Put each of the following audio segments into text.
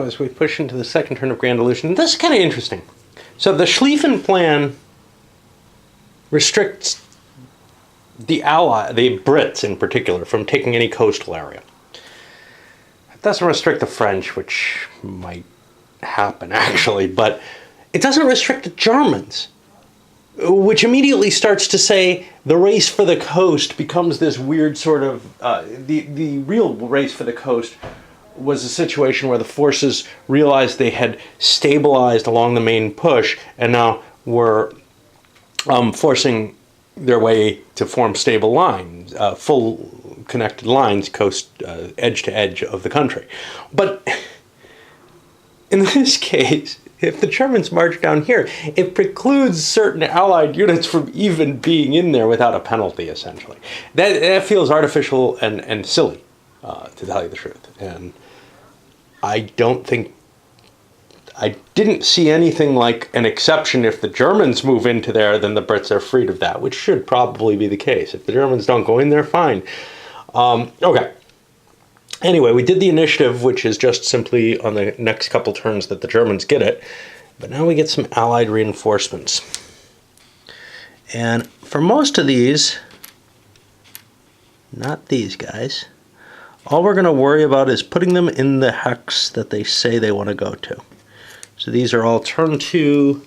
as we push into the second turn of Grand Illusion. This is kind of interesting. So the Schlieffen Plan restricts the Brits in particular, from taking any coastal area. It doesn't restrict the French, which might happen actually, but it doesn't restrict the Germans, which immediately starts to say the race for the coast becomes this weird sort of, the real race for the coast was a situation where the forces realized they had stabilized along the main push and now were forcing their way to form stable lines, full connected lines, coast edge to edge of the country. But in this case, if the Germans march down here, it precludes certain Allied units from even being in there without a penalty, essentially. That feels artificial and silly, to tell you the truth. And I didn't see anything like an exception. If the Germans move into there, then the Brits are freed of that, which should probably be the case. If the Germans don't go in there, fine. Okay. Anyway, we did the initiative, which is just simply on the next couple turns that the Germans get it. But now we get some Allied reinforcements. And for most of these, not these guys, all we're going to worry about is putting them in the hex that they say they want to go to. So these are all turn 2,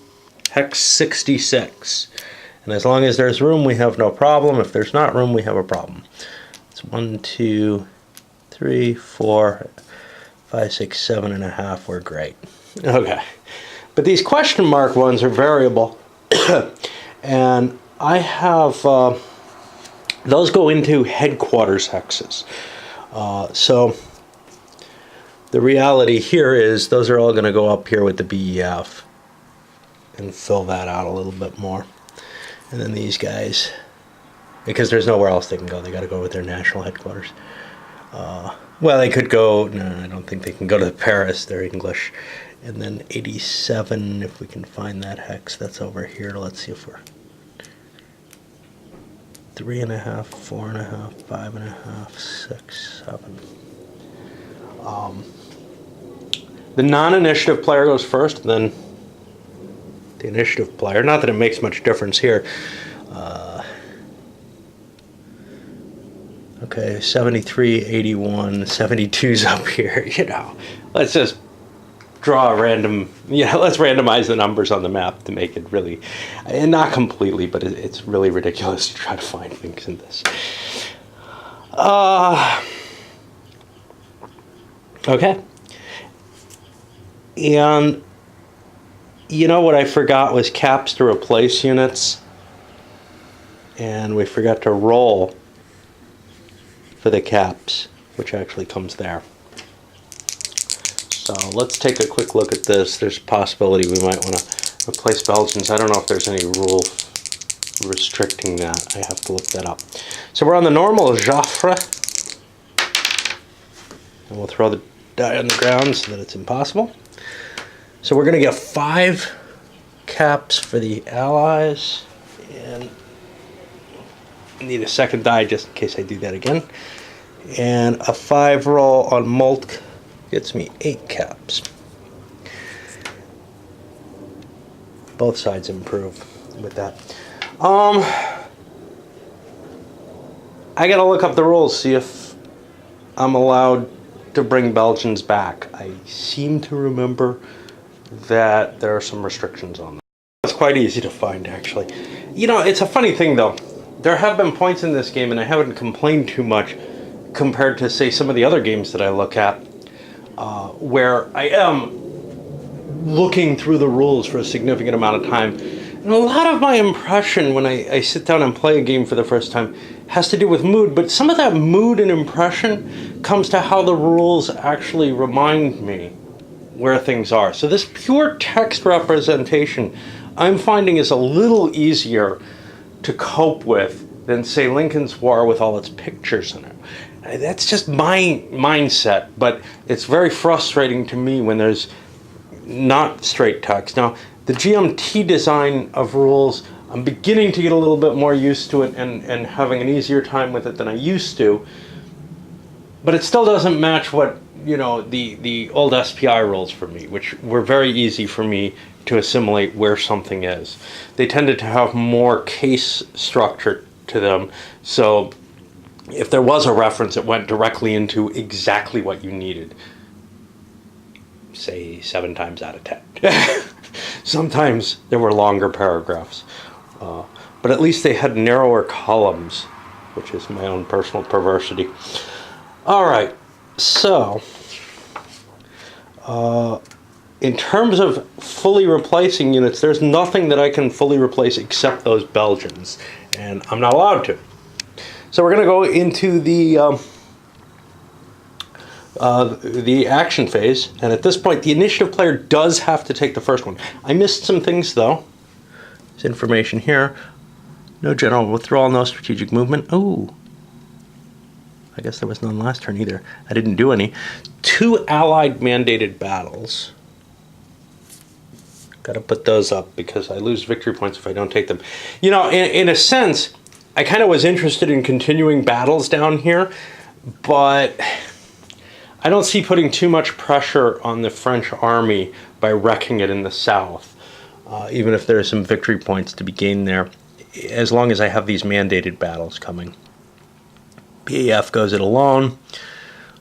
hex 66. And as long as there's room, we have no problem. If there's not room, we have a problem. It's 1, 2, 3, 4, 5, 6, 7.5. We're great. Okay. But these question mark ones are variable. And I have, those go into headquarters hexes. So the reality here is those are all going to go up here with the BEF and fill that out a little bit more. And then these guys, because there's nowhere else they can go, they got to go with their national headquarters. Well, they could go, no, I don't think they can go to Paris, they're English. And then 87, if we can find that hex, that's over here. Let's see if we're 3.5, 4.5, 5.5, 6, 7. The non-initiative player goes first, and then the initiative player. Not that it makes much difference here. Okay, 73, 81, 72's up here, you know. Let's just draw a random, let's randomize the numbers on the map to make it really, and not completely, but it's really ridiculous to try to find things in this. Okay. And you know what I forgot was caps to replace units. And we forgot to roll for the caps, which actually comes there. So let's take a quick look at this. There's a possibility we might want to replace Belgians. I don't know if there's any rule restricting that. I have to look that up. So we're on the normal Joffre. And we'll throw the die on the ground so that it's impossible. So we're going to get 5 caps for the Allies. And I need a second die just in case I do that again. And a 5 roll on Moltke gets me 8 caps. Both sides improve with that. I gotta look up the rules, see if I'm allowed to bring Belgians back. I seem to remember that there are some restrictions on that. It's quite easy to find, actually. You know, it's a funny thing, though. There have been points in this game, and I haven't complained too much compared to, say, some of the other games that I look at, where I am looking through the rules for a significant amount of time. And a lot of my impression when I sit down and play a game for the first time has to do with mood, but some of that mood and impression comes to how the rules actually remind me where things are. So this pure text representation I'm finding is a little easier to cope with than, say, Lincoln's War with all its pictures in it. That's just my mindset, but it's very frustrating to me when there's not straight text. Now, the GMT design of rules, I'm beginning to get a little bit more used to it and having an easier time with it than I used to, but it still doesn't match what you know, the old SPI rules for me, which were very easy for me to assimilate where something is. They tended to have more case structure to them, so if there was a reference, it went directly into exactly what you needed. Say 7 times out of 10. Sometimes there were longer paragraphs, but at least they had narrower columns, which is my own personal perversity. All right, so in terms of fully replacing units, there's nothing that I can fully replace except those Belgians, and I'm not allowed to. So we're going to go into the action phase, and at this point the initiative player does have to take the first one. I missed some things though. There's information here. No general withdrawal, no strategic movement. Oh, I guess there was none last turn either. I didn't do any. 2 allied mandated battles. Got to put those up because I lose victory points if I don't take them. You know, in a sense, I kind of was interested in continuing battles down here, but I don't see putting too much pressure on the French army by wrecking it in the south, even if there are some victory points to be gained there, as long as I have these mandated battles coming. PAF goes it alone,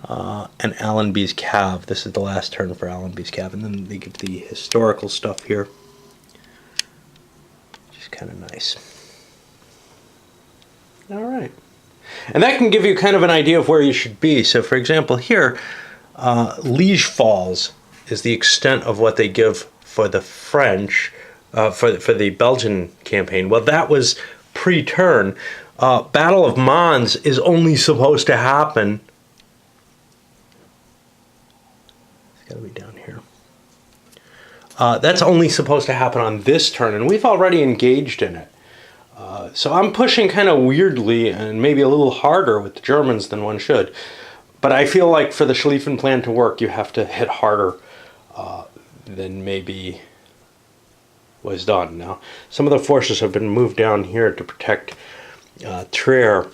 and Allenby's Cav. This is the last turn for Allenby's Cav, and then they get the historical stuff here, which is kind of nice. All right. And that can give you kind of an idea of where you should be. So, for example, here, Liege Falls is the extent of what they give for the French, for the Belgian campaign. Well, that was pre-turn. Battle of Mons is only supposed to happen. It's got to be down here. That's only supposed to happen on this turn, and we've already engaged in it. So I'm pushing kind of weirdly and maybe a little harder with the Germans than one should. But I feel like for the Schlieffen Plan to work, you have to hit harder than maybe was done. Now, some of the forces have been moved down here to protect Trier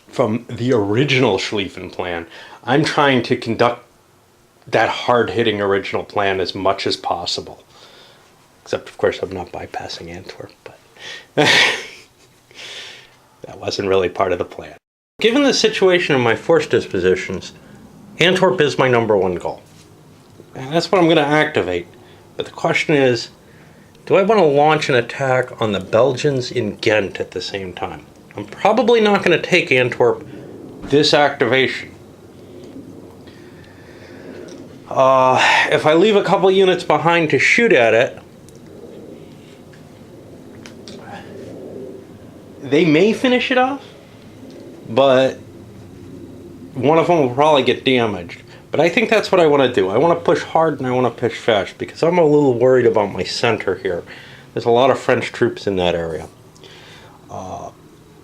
from the original Schlieffen Plan. I'm trying to conduct that hard-hitting original plan as much as possible. Except, of course, I'm not bypassing Antwerp, but that wasn't really part of the plan. Given the situation of my force dispositions, Antwerp is my #1 goal. And that's what I'm going to activate. But the question is, do I want to launch an attack on the Belgians in Ghent at the same time? I'm probably not going to take Antwerp this activation. If I leave a couple units behind to shoot at it, they may finish it off, but one of them will probably get damaged. But I think that's what I want to do. I want to push hard and I want to push fast because I'm a little worried about my center here. There's a lot of French troops in that area.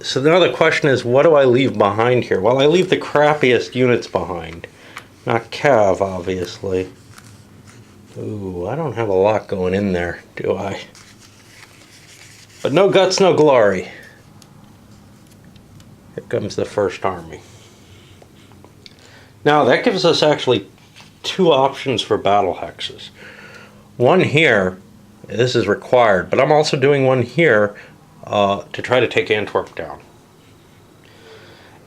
So now the question is, what do I leave behind here? Well, I leave the crappiest units behind. Not Cav, obviously. Ooh, I don't have a lot going in there, do I? But no guts, no glory. Here comes the First Army. Now that gives us actually 2 options for battle hexes. One here, this is required, but I'm also doing one here to try to take Antwerp down.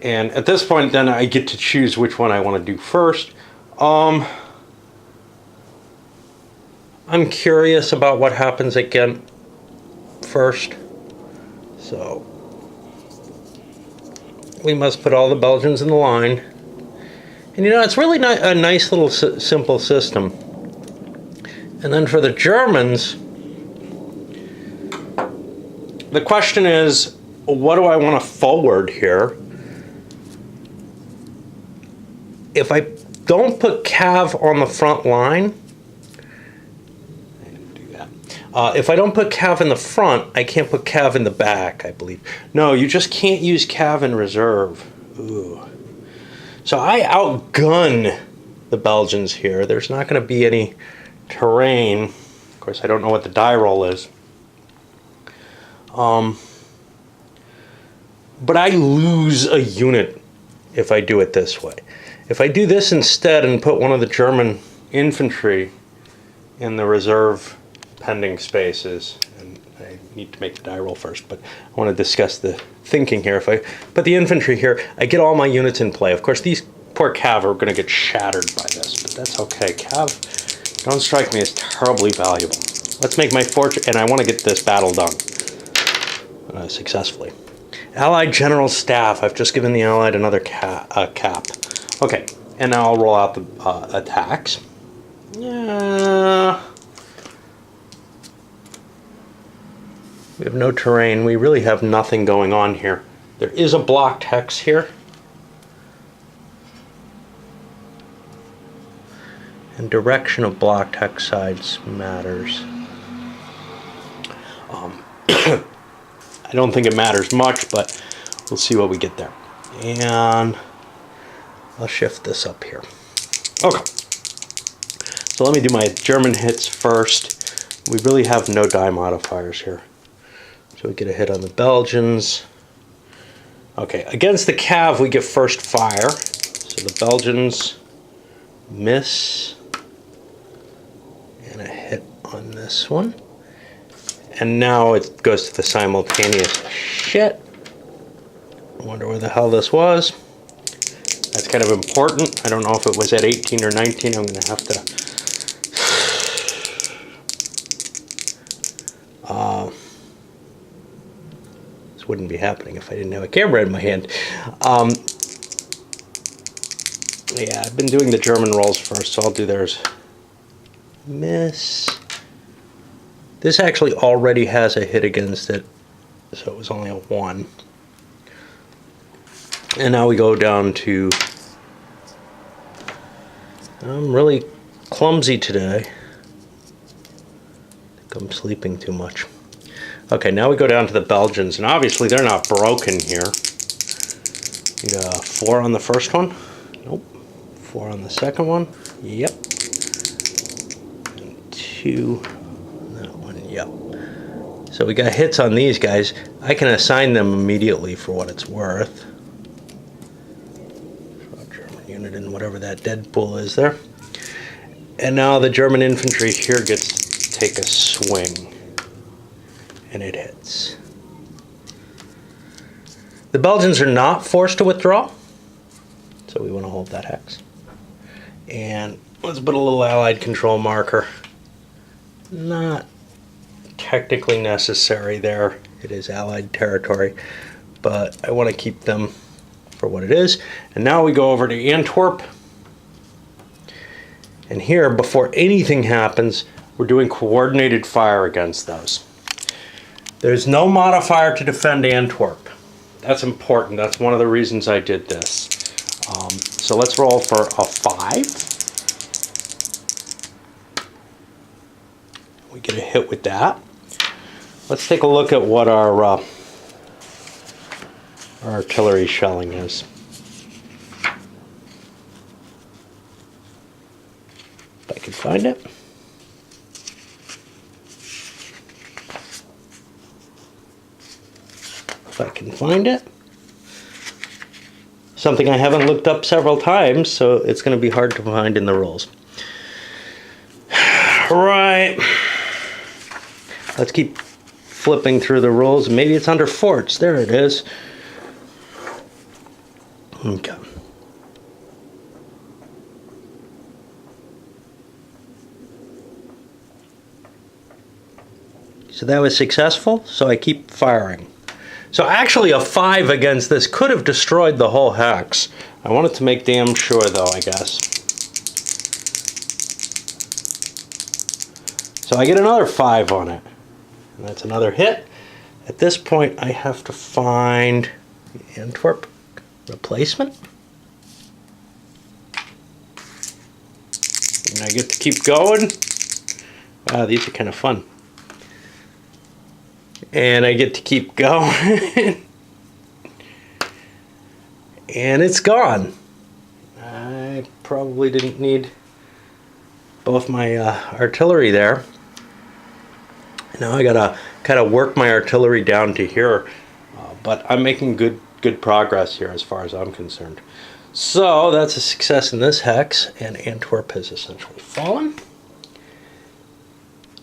And at this point then I get to choose which one I want to do first. I'm curious about what happens at Ghent first. So we must put all the Belgians in the line. And you know, it's really not a nice little simple system. And then for the Germans, the question is, what do I want to forward here? If I don't put Cav on the front line, I didn't do that. If I don't put Cav in the front, I can't put Cav in the back, I believe. No, you just can't use Cav in reserve. Ooh. So I outgun the Belgians here. There's not going to be any terrain. Of course, I don't know what the die roll is. But I lose a unit if I do it this way. If I do this instead and put one of the German infantry in the reserve pending spaces, and I need to make the die roll first, but I want to discuss the thinking here. If I put the infantry here, I get all my units in play. Of course, these poor cav are going to get shattered by this, but that's okay. Cav don't strike me as terribly valuable. Let's make my fortress, and I want to get this battle done successfully. Allied General Staff. I've just given the Allied another cap. Okay, and now I'll roll out the attacks. Yeah. We have no terrain. We really have nothing going on here. There is a blocked hex here. And direction of blocked hex sides matters. I don't think it matters much, but we'll see what we get there. And I'll shift this up here. Okay. So let me do my German hits first. We really have no die modifiers here. So we get a hit on the Belgians. Okay, against the Cav we get first fire. So the Belgians miss. And a hit on this one. And now it goes to the simultaneous shit. I wonder where the hell this was. That's kind of important. I don't know if it was at 18 or 19. I'm going to have to... this wouldn't be happening if I didn't have a camera in my hand. Yeah, I've been doing the German rolls first, so I'll do theirs. Miss. This actually already has a hit against it, so it was only a 1. And now we go down to... I'm really clumsy today. I think I'm sleeping too much. Okay, now we go down to the Belgians, and obviously they're not broken here. We got 4 on the first one. Nope. 4 on the second one. Yep. And 2 on that one. Yep. So we got hits on these guys. I can assign them immediately for what it's worth. German unit in whatever that dead pool is there. And now the German infantry here gets to take a swing. And it hits. The Belgians are not forced to withdraw, so we want to hold that hex. And let's put a little Allied control marker. Not technically necessary there. It is Allied territory, but I want to keep them for what it is. And now we go over to Antwerp. And here, before anything happens, we're doing coordinated fire against those. There's no modifier to defend Antwerp. That's important. That's one of the reasons I did this. So let's roll for a 5. We get a hit with that. Let's take a look at what our artillery shelling is. If I can find it. If I can find it. Something I haven't looked up several times, so it's going to be hard to find in the rules. Right. Let's keep flipping through the rules. Maybe it's under forts. There it is. Okay. So that was successful, so I keep firing. So actually a 5 against this could have destroyed the whole hex. I wanted to make damn sure though, I guess. So I get another 5 on it. And that's another hit. At this point I have to find the Antwerp replacement. And I get to keep going. Wow, these are kind of fun. And I get to keep going. And it's gone. I probably didn't need both my artillery there. Now I gotta kind of work my artillery down to here. But I'm making good progress here as far as I'm concerned. So that's a success in this hex, and Antwerp has essentially fallen.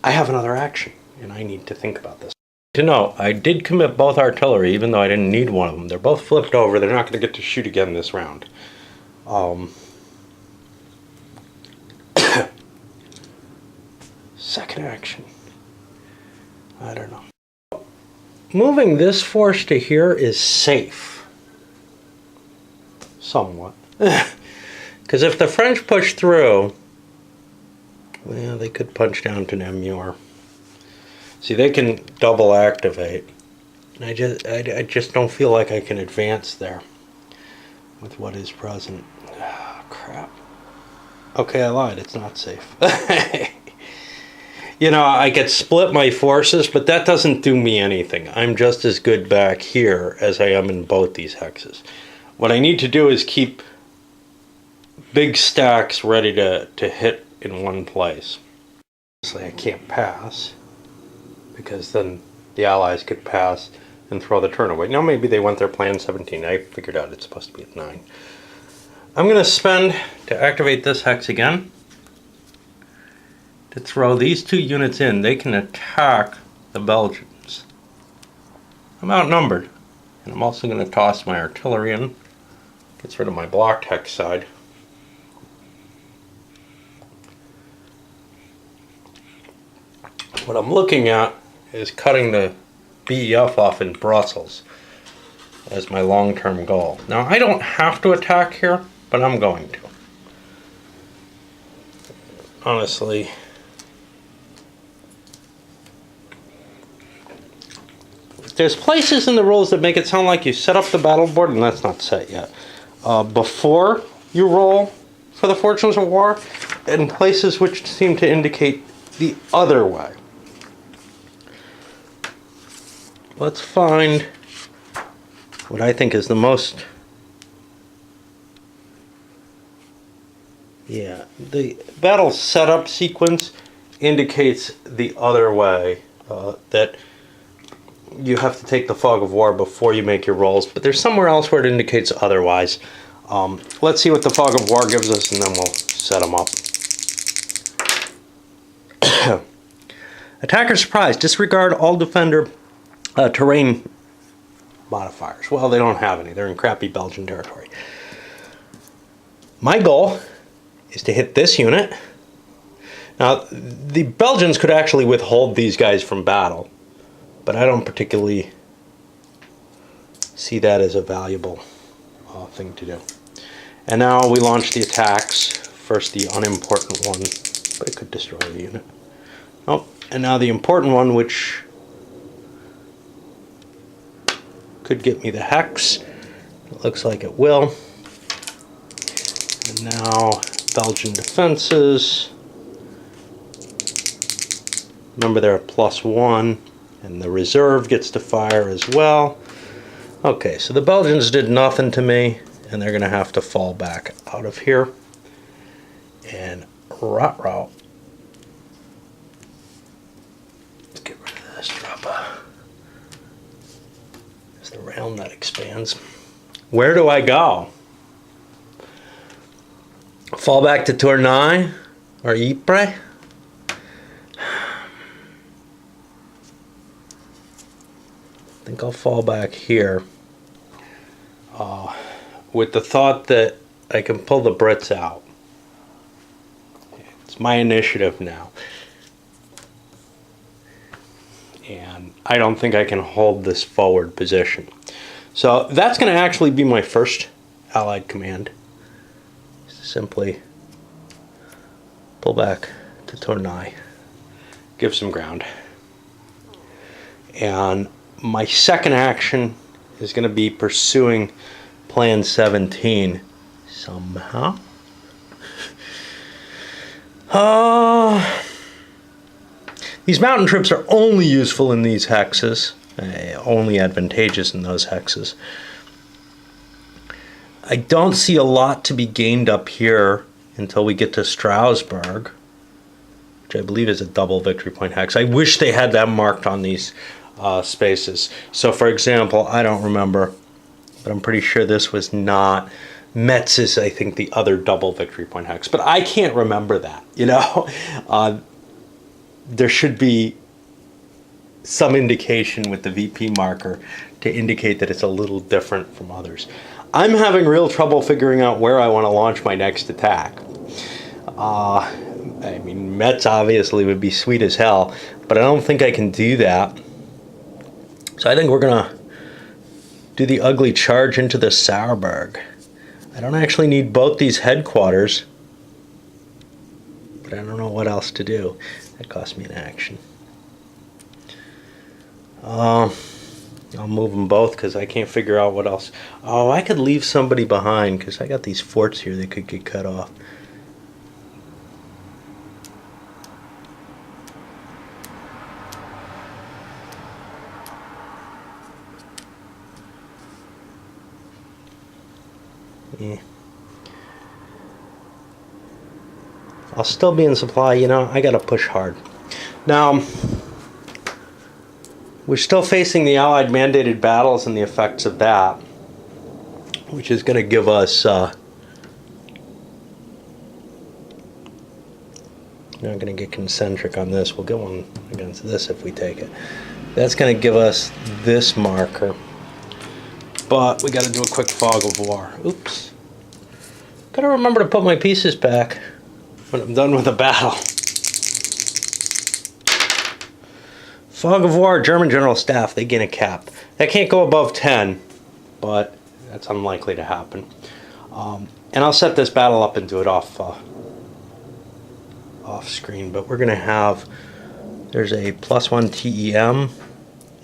I have another action, and I need to think about this. To know, I did commit both artillery, even though I didn't need one of them. They're both flipped over. They're not going to get to shoot again this round. Second action. I don't know. Moving this force to here is safe. Somewhat. Because if the French push through, well, they could punch down to Namur. See, they can double activate. And I just don't feel like I can advance there with what is present. Oh, crap. Okay, I lied. It's not safe. You know, I could split my forces, but that doesn't do me anything. I'm just as good back here as I am in both these hexes. What I need to do is keep big stacks ready to hit in one place. Obviously, I can't pass, because then the Allies could pass and throw the turn away. Now maybe they went their plan 17. I figured out it's supposed to be at 9. I'm going to spend to activate this hex again. To throw these 2 units in, they can attack the Belgians. I'm outnumbered. And I'm also going to toss my artillery in. Gets rid of my blocked hex side. What I'm looking at is cutting the BEF off in Brussels as my long-term goal. Now, I don't have to attack here, but I'm going to. Honestly, there's places in the rules that make it sound like you set up the battle board, and that's not set yet, before you roll for the Fortunes of War, and places which seem to indicate the other way. Let's find what I think is the most... Yeah, the battle setup sequence indicates the other way, that you have to take the Fog of War before you make your rolls, but there's somewhere else where it indicates otherwise. Let's see what the Fog of War gives us, and then we'll set them up. Attacker surprise. Disregard all defender terrain modifiers. Well, they don't have any. They're in crappy Belgian territory. My goal is to hit this unit. Now, the Belgians could actually withhold these guys from battle, but I don't particularly see that as a valuable thing to do. And now we launch the attacks. First the unimportant one, but it could destroy the unit. Oh, and now the important one, which could get me the hex. It looks like it will. And now Belgian defenses. Remember, they're at +1, and the reserve gets to fire as well. Okay, so the Belgians did nothing to me, and they're going to have to fall back out of here. And rot. Let's get rid of this drop. As the rail net expands. Where do I go? Fall back to Tournai or Ypres? I think I'll fall back here with the thought that I can pull the Brits out. It's my initiative now. And I don't think I can hold this forward position. So that's going to actually be my first Allied command. Simply pull back to Tournai. Give some ground. And my second action is going to be pursuing Plan 17 somehow. These mountain trips are only useful in these hexes, only advantageous in those hexes. I don't see a lot to be gained up here until we get to Strasbourg, which I believe is a double victory point hex. I wish they had that marked on these spaces. So for example, I don't remember, but I'm pretty sure this was not Metz is, I think, the other double victory point hex. But I can't remember that, you know? There should be some indication with the VP marker to indicate that it's a little different from others. I'm having real trouble figuring out where I want to launch my next attack. I mean, Metz obviously would be sweet as hell, but I don't think I can do that. So I think we're going to do the ugly charge into the Sauerberg. I don't actually need both these headquarters, but I don't know what else to do. That cost me an action. I'll move them both because I can't figure out what else. Oh, I could leave somebody behind because I got these forts here that could get cut off. Yeah. I'll still be in supply, you know, I gotta push hard. Now, we're still facing the Allied mandated battles and the effects of that, which is gonna give us, not gonna get concentric on this, we'll get one against this if we take it. That's gonna give us this marker, but we gotta do a quick fog of war. Oops. Gotta remember to put my pieces back when I'm done with the battle. Fog of war, German General Staff, they gain a cap. That can't go above 10, but that's unlikely to happen. And I'll set this battle up and do it off screen, but we're gonna have, there's a +1 TEM.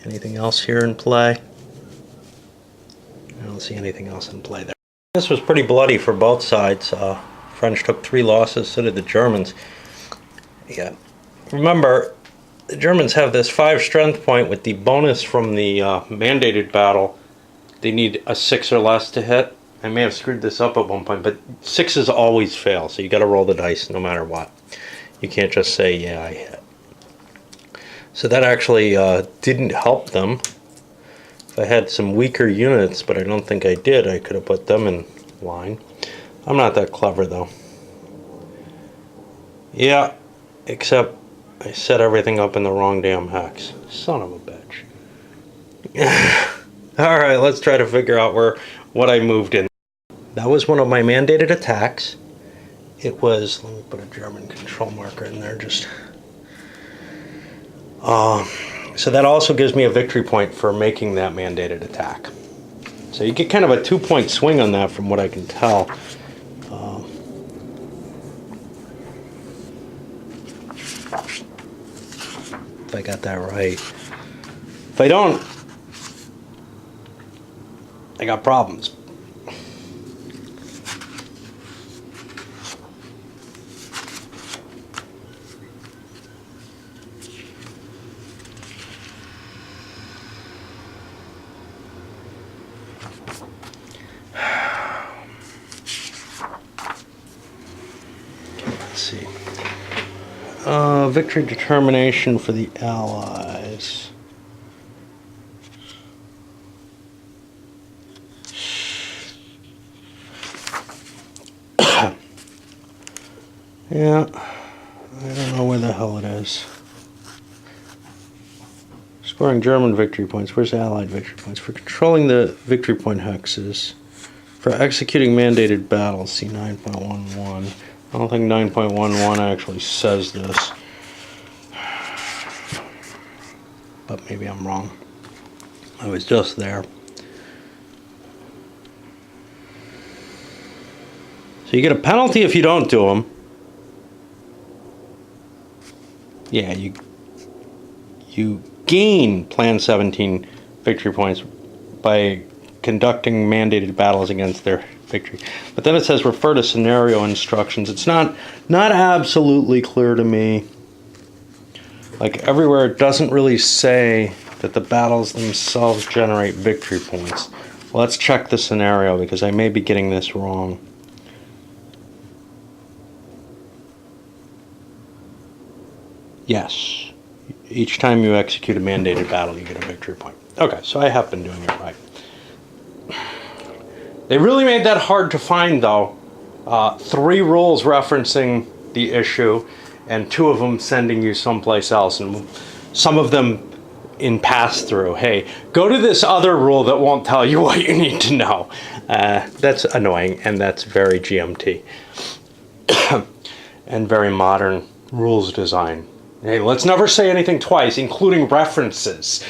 Anything else here in play? I don't see anything else in play there. This was pretty bloody for both sides. French took 3 losses, so did the Germans. Yeah. Remember, the Germans have this 5 strength point with the bonus from the mandated battle. They need a 6 or less to hit. I may have screwed this up at one point, but 6s always fail, so you got to roll the dice no matter what. You can't just say, yeah, I hit. So that actually didn't help them. If I had some weaker units, but I don't think I did, I could have put them in line. I'm not that clever, though. Yeah, except I set everything up in the wrong damn hex. Son of a bitch. Alright, let's try to figure out what I moved in. That was one of my mandated attacks. It was, let me put a German control marker in there, just... so that also gives me a victory point for making that mandated attack. So you get kind of a 2-point swing on that from what I can tell. If I got that right. If I don't, I got problems. Let's see. Victory determination for the Allies. Yeah, I don't know where the hell it is. Scoring German victory points. Where's Allied victory points? For controlling the victory point hexes. For executing mandated battles, see 9.11. I don't think 9.11 actually says this. But maybe I'm wrong. I was just there. So you get a penalty if you don't do them. Yeah, you gain Plan 17 victory points by conducting mandated battles against their victory. But then it says refer to scenario instructions. It's not absolutely clear to me. Like everywhere, it doesn't really say that the battles themselves generate victory points. Well, let's check the scenario because I may be getting this wrong. Yes. Each time you execute a mandated battle, you get a victory point. Okay, so I have been doing it right. They really made that hard to find, though. 3 rules referencing the issue, and 2 of them sending you someplace else, and some of them in pass-through. Hey, go to this other rule that won't tell you what you need to know. That's annoying, and that's very GMT. And very modern rules design. Hey, let's never say anything twice, including references.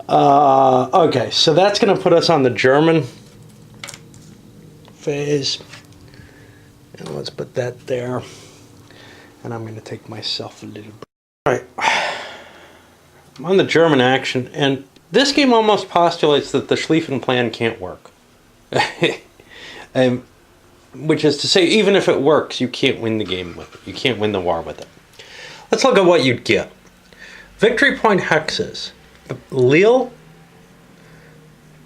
Okay, so that's going to put us on the German phase. And let's put that there. And I'm going to take myself a little bit. All right. I'm on the German action, and this game almost postulates that the Schlieffen Plan can't work. Which is to say, even if it works, you can't win the game with it. You can't win the war with it. Let's look at what you'd get. Victory point hexes. Lille.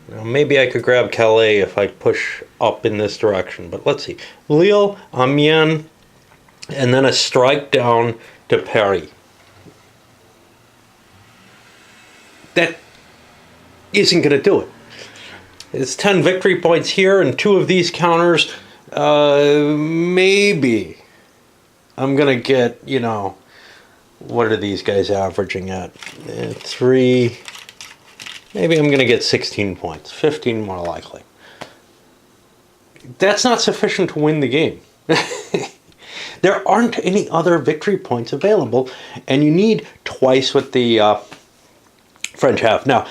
Now maybe I could grab Calais if I push up in this direction, but let's see. Lille, Amiens, and then a strike down to Paris. That isn't going to do it. It's 10 victory points here, and 2 of these counters. Maybe I'm going to get, you know, what are these guys averaging at? 3. Maybe I'm going to get 16 points. 15 more likely. That's not sufficient to win the game. There aren't any other victory points available, and you need twice what the French have. Now,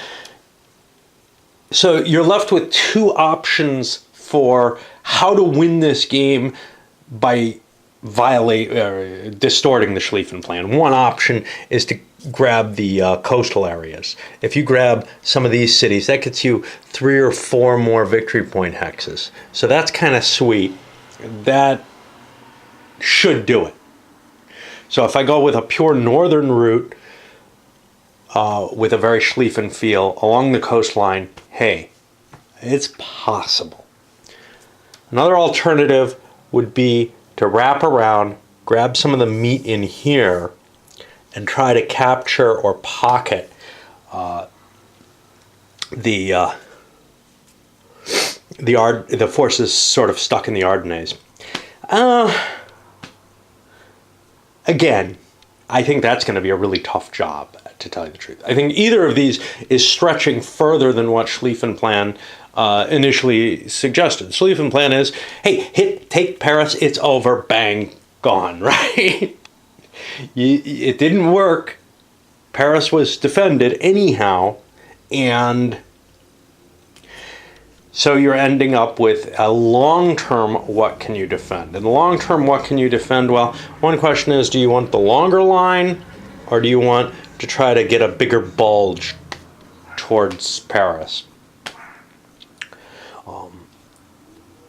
so you're left with 2 options for how to win this game by distorting the Schlieffen Plan. One option is to grab the coastal areas. If you grab some of these cities, that gets you 3 or 4 more victory point hexes. So that's kind of sweet. That should do it. So if I go with a pure northern route with a very Schlieffen feel along the coastline, hey, it's possible. Another alternative would be to wrap around, grab some of the meat in here, and try to capture or pocket the forces sort of stuck in the Ardennes. Again, I think that's going to be a really tough job, to tell you the truth. I think either of these is stretching further than what Schlieffen Plan initially suggested. Schlieffen Plan is, hey, take Paris, it's over, bang, gone, right? It didn't work. Paris was defended anyhow, and so you're ending up with a long-term what can you defend. And the long-term what can you defend? Well, one question is, do you want the longer line, or do you want to try to get a bigger bulge towards Paris?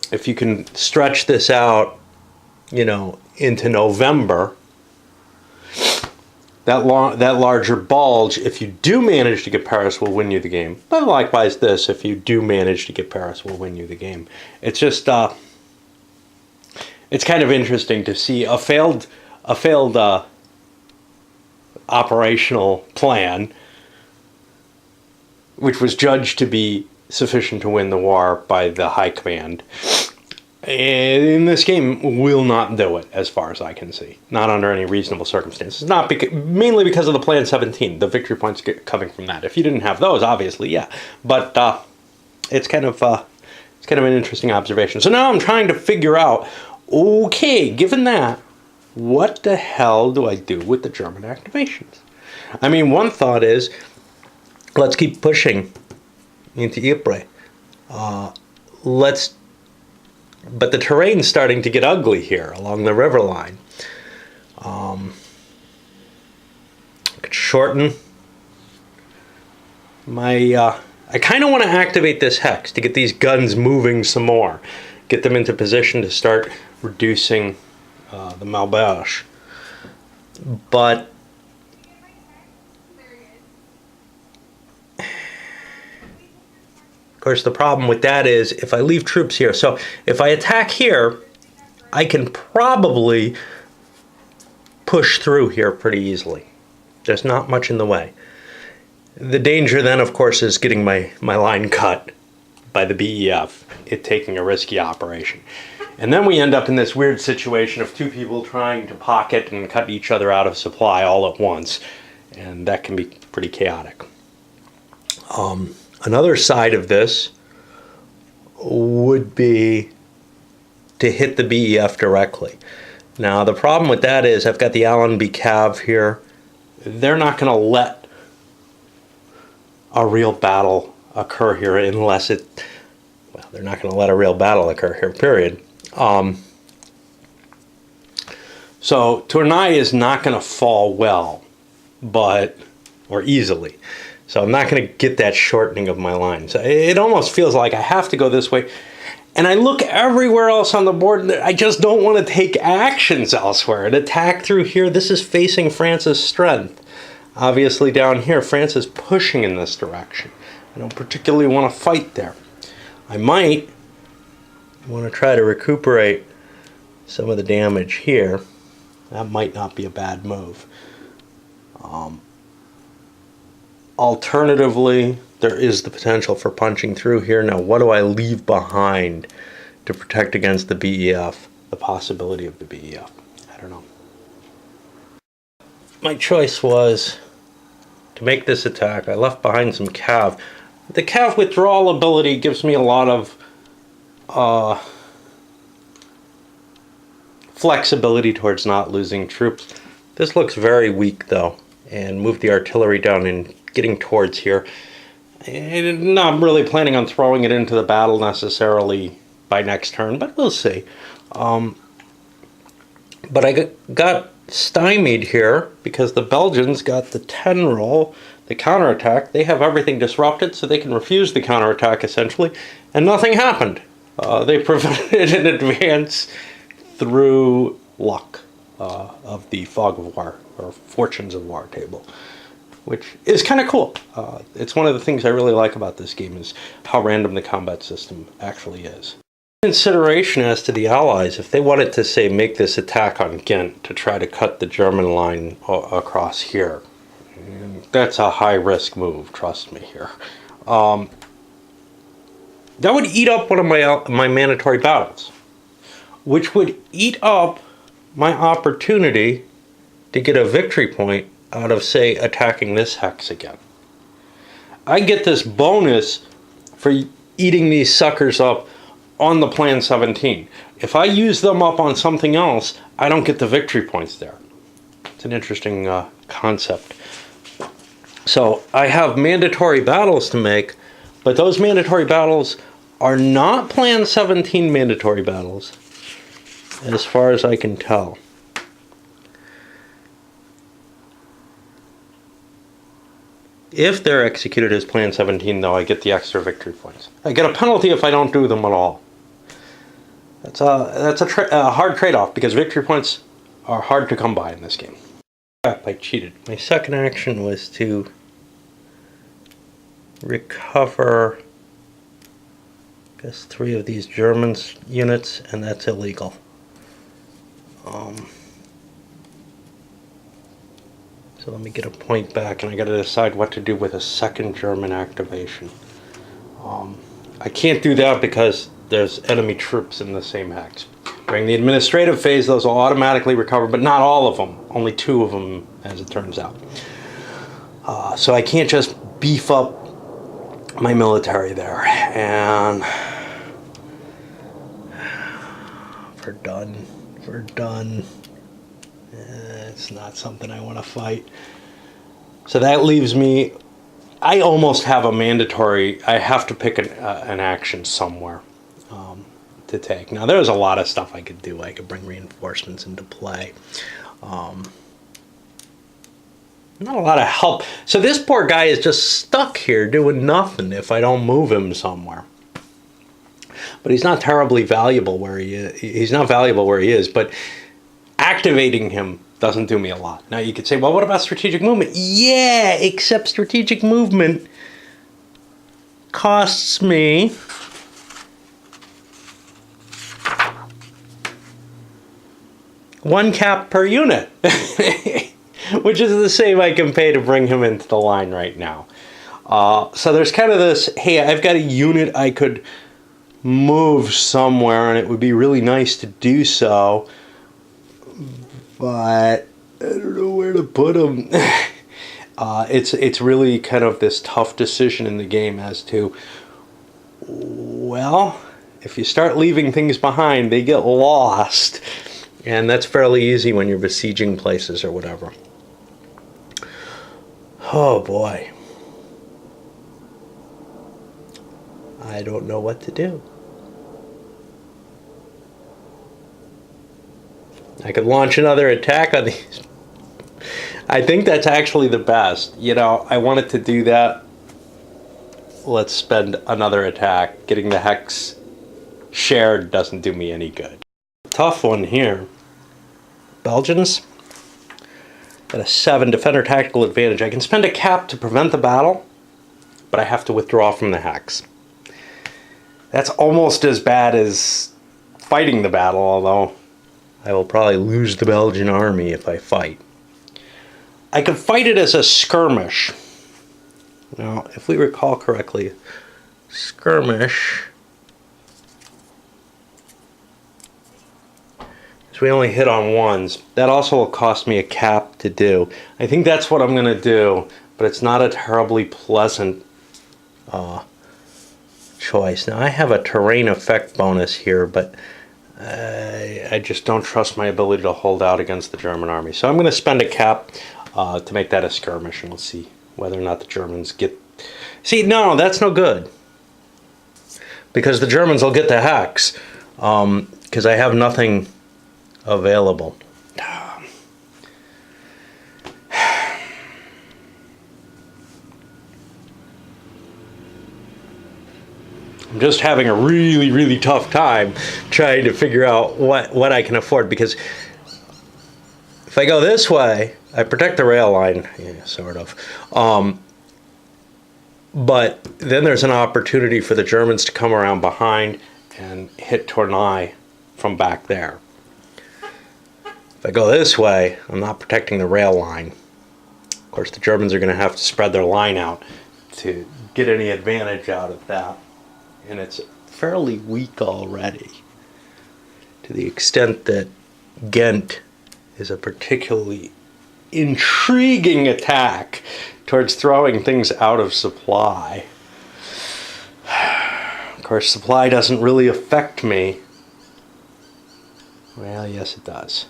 If you can stretch this out, you know, into November, that larger bulge, if you do manage to get Paris, will win you the game. But likewise, this, if you do manage to get Paris, will win you the game. It's just, it's kind of interesting to see a failed operational plan, which was judged to be sufficient to win the war by the high command, in this game will not do it, as far as I can see. Not under any reasonable circumstances. Not mainly because of the Plan 17. The victory points coming from that. If you didn't have those, obviously, yeah. But it's kind of an interesting observation. So now I'm trying to figure out, okay, given that, what the hell do I do with the German activations? I mean, one thought is, let's keep pushing into Ypres. But the terrain's starting to get ugly here along the river line. Could shorten my. I kind of want to activate this hex to get these guns moving some more, get them into position to start reducing the Malbâche. But of course, the problem with that is if I leave troops here, so if I attack here, I can probably push through here pretty easily. There's not much in the way. The danger then, of course, is getting my line cut by the BEF, it taking a risky operation. And then we end up in this weird situation of two people trying to pocket and cut each other out of supply all at once. And that can be pretty chaotic. Another side of this would be to hit the BEF directly. Now the problem with that is I've got the Allenby cav here. They're not going to let a real battle occur here unless it, well, they're not going to let a real battle occur here, period. So Tournai is not going to fall well, or easily. So I'm not going to get that shortening of my line. So it almost feels like I have to go this way. And I look everywhere else on the board, and I just don't want to take actions elsewhere. An attack through here, this is facing France's strength. Obviously down here, France is pushing in this direction. I don't particularly want to fight there. I might want to try to recuperate some of the damage here. That might not be a bad move. Alternatively, there is the potential for punching through here. Now, what do I leave behind to protect against the BEF? The possibility of the BEF. I don't know. My choice was to make this attack. I left behind some cav. The cav withdrawal ability gives me a lot of flexibility towards not losing troops. This looks very weak though, and move the artillery down and getting towards here. I'm not really planning on throwing it into the battle necessarily by next turn, but we'll see. But I got stymied here because the Belgians got the 10 roll, the counterattack. They have everything disrupted, so they can refuse the counterattack essentially, and nothing happened. They prevented an advance through luck of the Fog of War, or Fortunes of War table, which is kind of cool. It's one of the things I really like about this game is how random the combat system actually is. Consideration as to the Allies, if they wanted to say make this attack on Ghent to try to cut the German line across here, that's a high risk move, trust me here. That would eat up one of my mandatory battles, which would eat up my opportunity to get a victory point out of, say, attacking this hex again. I get this bonus for eating these suckers up on the Plan 17. If I use them up on something else, I don't get the victory points there. It's an interesting concept. So I have mandatory battles to make, but those mandatory battles are not Plan 17 mandatory battles, as far as I can tell. If they're executed as Plan 17, though, I get the extra victory points. I get a penalty if I don't do them at all. That's a hard trade-off, because victory points are hard to come by in this game. I cheated. My second action was to recover, I guess, 3 of these German units, and that's illegal. So let me get a point back, and I got to decide what to do with a second German activation. I can't do that because there's enemy troops in the same hex. During the administrative phase, those will automatically recover, but not all of them. Only 2 of them, as it turns out. So I can't just beef up my military there. And we're done. It's not something I want to fight. So that leaves me, I almost have a mandatory, I have to pick an action somewhere to take. Now there's a lot of stuff I could do. I could bring reinforcements into play. Not a lot of help. So this poor guy is just stuck here doing nothing if I don't move him somewhere. But he's not terribly valuable where he is. He's not valuable where he is, but activating him doesn't do me a lot. Now you could say, well, what about strategic movement? Yeah, except strategic movement costs me one cap per unit, which is the same I can pay to bring him into the line right now. So there's kind of this, hey, I've got a unit I could move somewhere and it would be really nice to do so, but I don't know where to put them. It's really kind of this tough decision in the game as to, well, if you start leaving things behind, they get lost. And that's fairly easy when you're besieging places or whatever. Oh boy. I don't know what to do. I could launch another attack on these. I think that's actually the best. You know, I wanted to do that. Let's spend another attack. Getting the hex shared doesn't do me any good. Tough one here. Belgians. Got a 7 defender tactical advantage. I can spend a cap to prevent the battle, but I have to withdraw from the hex. That's almost as bad as fighting the battle, although I will probably lose the Belgian army if I fight. I could fight it as a skirmish. Now, if we recall correctly, skirmish, so we only hit on ones. That also will cost me a cap to do. I think that's what I'm going to do, but it's not a terribly pleasant choice. Now, I have a terrain effect bonus here, but I just don't trust my ability to hold out against the German army. So I'm going to spend a cap to make that a skirmish, and we'll see whether or not the Germans get... See, no, that's no good. Because the Germans will get the hex. Because I have nothing available. I'm just having a really, really tough time trying to figure out what I can afford, because if I go this way, I protect the rail line, yeah, sort of. But then there's an opportunity for the Germans to come around behind and hit Tournai from back there. If I go this way, I'm not protecting the rail line. Of course, the Germans are going to have to spread their line out to get any advantage out of that. And it's fairly weak already, to the extent that Ghent is a particularly intriguing attack towards throwing things out of supply. Of course, supply doesn't really affect me. Well, yes it does.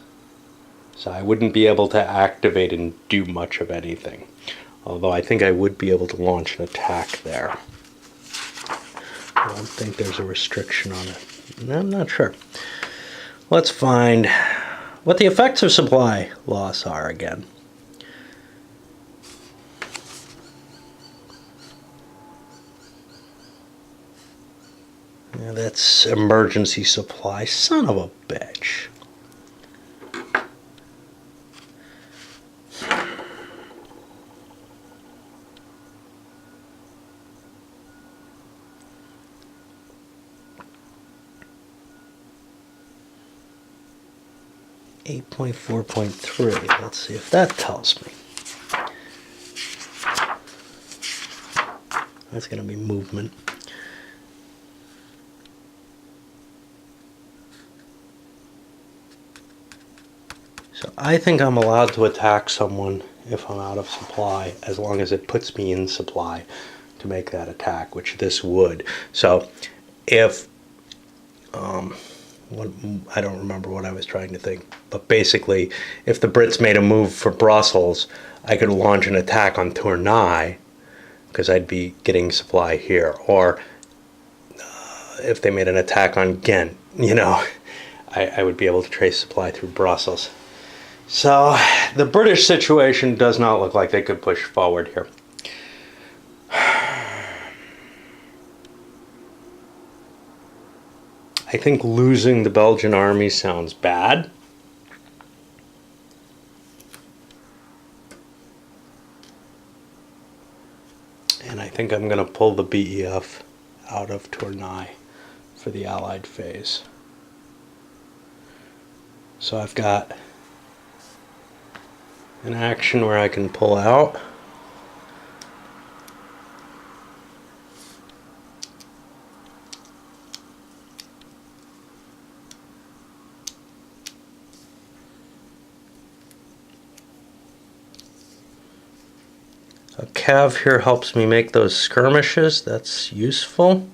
So I wouldn't be able to activate and do much of anything. Although I think I would be able to launch an attack there. I don't think there's a restriction on it. I'm not sure. Let's find what the effects of supply loss are again. Yeah, that's emergency supply. Son of a bitch. .4.3. Let's see if that tells me. That's going to be movement. So I think I'm allowed to attack someone if I'm out of supply, as long as it puts me in supply to make that attack, which this would. So if I don't remember what I was trying to think, but basically, if the Brits made a move for Brussels, I could launch an attack on Tournai, because I'd be getting supply here. Or if they made an attack on Ghent, you know, I would be able to trace supply through Brussels. So the British situation does not look like they could push forward here. I think losing the Belgian army sounds bad. And I think I'm going to pull the BEF out of Tournai for the Allied phase. So I've got an action where I can pull out. So Cav here helps me make those skirmishes. That's useful.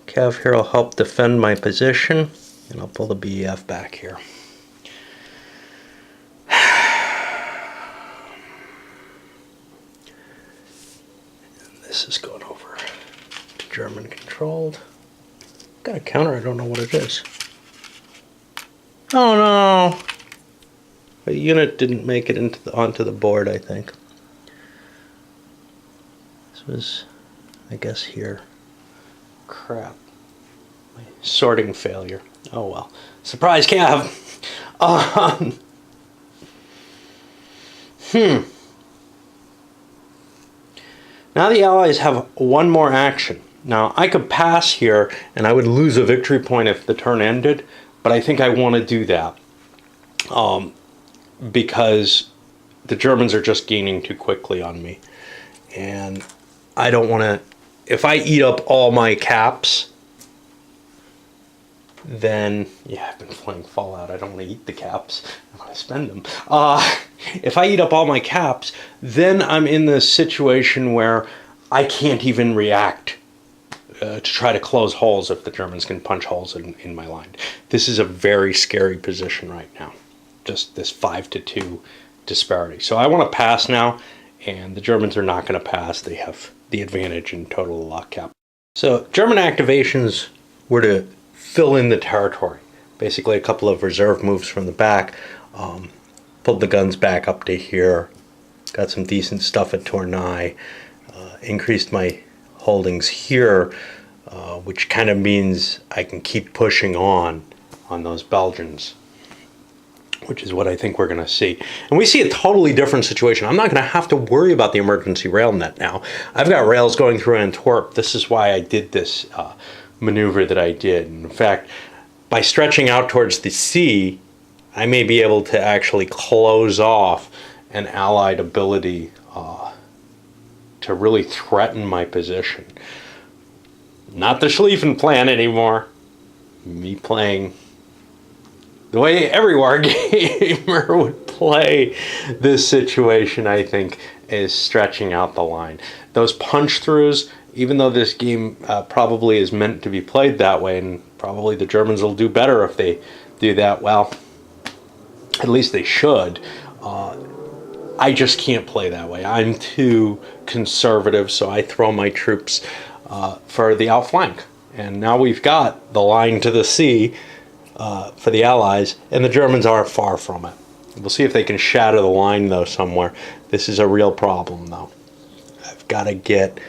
Cav here will help defend my position, and I'll pull the BEF back here. This is going over to German controlled. Got a counter, I don't know what it is. Oh no! A unit didn't make it onto the board, I think. This was, I guess, here. Crap. My sorting failure. Oh well. Surprise Cav! Now the Allies have one more action. Now I could pass here and I would lose a victory point if the turn ended, but I think I want to do that. Because the Germans are just gaining too quickly on me. And I don't want to... If I eat up all my caps, then... Yeah, I've been playing Fallout. I don't want to eat the caps. I want to spend them. If I eat up all my caps, then I'm in this situation where I can't even react to try to close holes if the Germans can punch holes in my line. This is a very scary position right now. Just this 5-2 disparity. So I want to pass now, and the Germans are not going to pass. They have the advantage in total lock cap. So German activations were to fill in the territory. Basically a couple of reserve moves from the back. Pulled the guns back up to here. Got some decent stuff at Tournai. Increased my holdings here, which kind of means I can keep pushing on those Belgians, which is what I think we're going to see. And we see a totally different situation. I'm not going to have to worry about the emergency rail net now. I've got rails going through Antwerp. This is why I did this maneuver that I did. In fact, by stretching out towards the sea, I may be able to actually close off an Allied ability to really threaten my position. Not the Schlieffen Plan anymore. Me playing the way every wargamer would play this situation, I think, is stretching out the line. Those punch-throughs, even though this game probably is meant to be played that way, and probably the Germans will do better if they do that, well, at least they should. I just can't play that way. I'm too conservative, so I throw my troops for the outflank. And now we've got the line to the sea for the Allies, and the Germans are far from it. We'll see if they can shatter the line, though, somewhere. This is a real problem, though. I've got to get...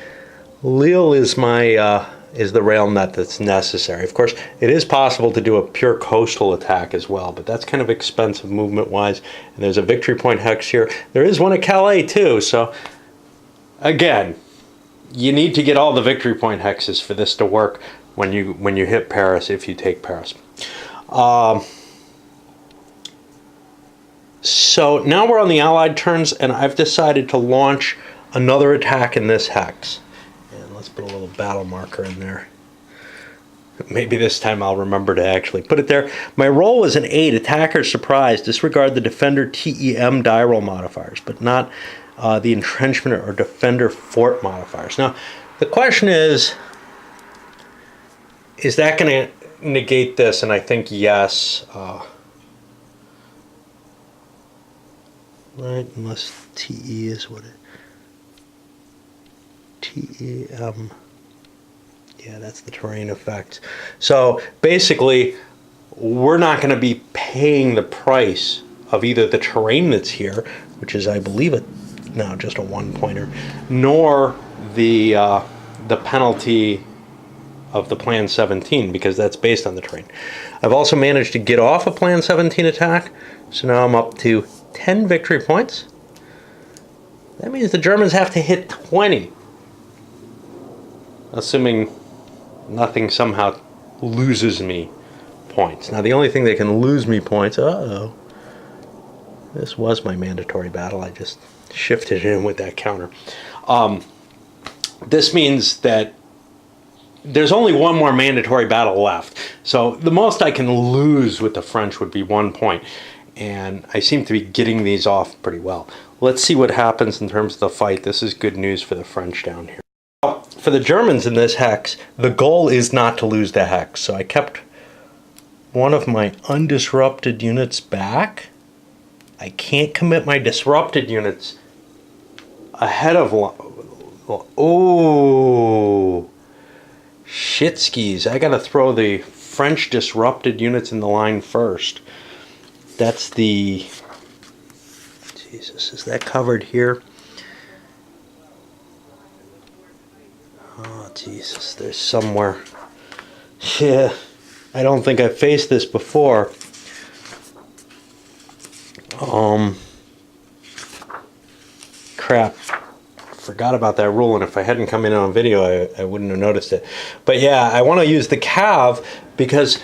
Lille is my is the rail net that's necessary. Of course, it is possible to do a pure coastal attack as well, but that's kind of expensive movement-wise. And there's a victory point hex here. There is one at Calais, too, so... Again, you need to get all the victory point hexes for this to work when you hit Paris, if you take Paris. So now we're on the Allied turns, and I've decided to launch another attack in this hex. And let's put a little battle marker in there. Maybe this time I'll remember to actually put it there. My roll was an 8, attacker surprise. Disregard the defender TEM die roll modifiers, but not the entrenchment or defender fort modifiers. Now, the question is that going to negate this? And I think yes. Right, unless TE is what it... TEM... Yeah, that's the terrain effect. So basically, we're not going to be paying the price of either the terrain that's here, which is, I believe, just a one-pointer, nor the penalty of the Plan 17, because that's based on the terrain. I've also managed to get off a Plan 17 attack, so now I'm up to 10 victory points. That means the Germans have to hit 20, assuming nothing somehow loses me points. Now, the only thing that can lose me points... Uh-oh. This was my mandatory battle. I just shifted in with that counter. This means that there's only one more mandatory battle left. So the most I can lose with the French would be 1 point. and I seem to be getting these off pretty well. Let's see what happens in terms of the fight. This is good news for the French down here. For the Germans in this hex, the goal is not to lose the hex, so I kept one of my undisrupted units back. I can't commit my disrupted units ahead of... Oh, shit skis. I gotta throw the French disrupted units in the line first. That's the... Jesus, is that covered here? Oh, Jesus, there's somewhere. Yeah, I don't think I've faced this before. Crap. Forgot about that rule, and if I hadn't come in on video, I wouldn't have noticed it. But yeah, I want to use the cav because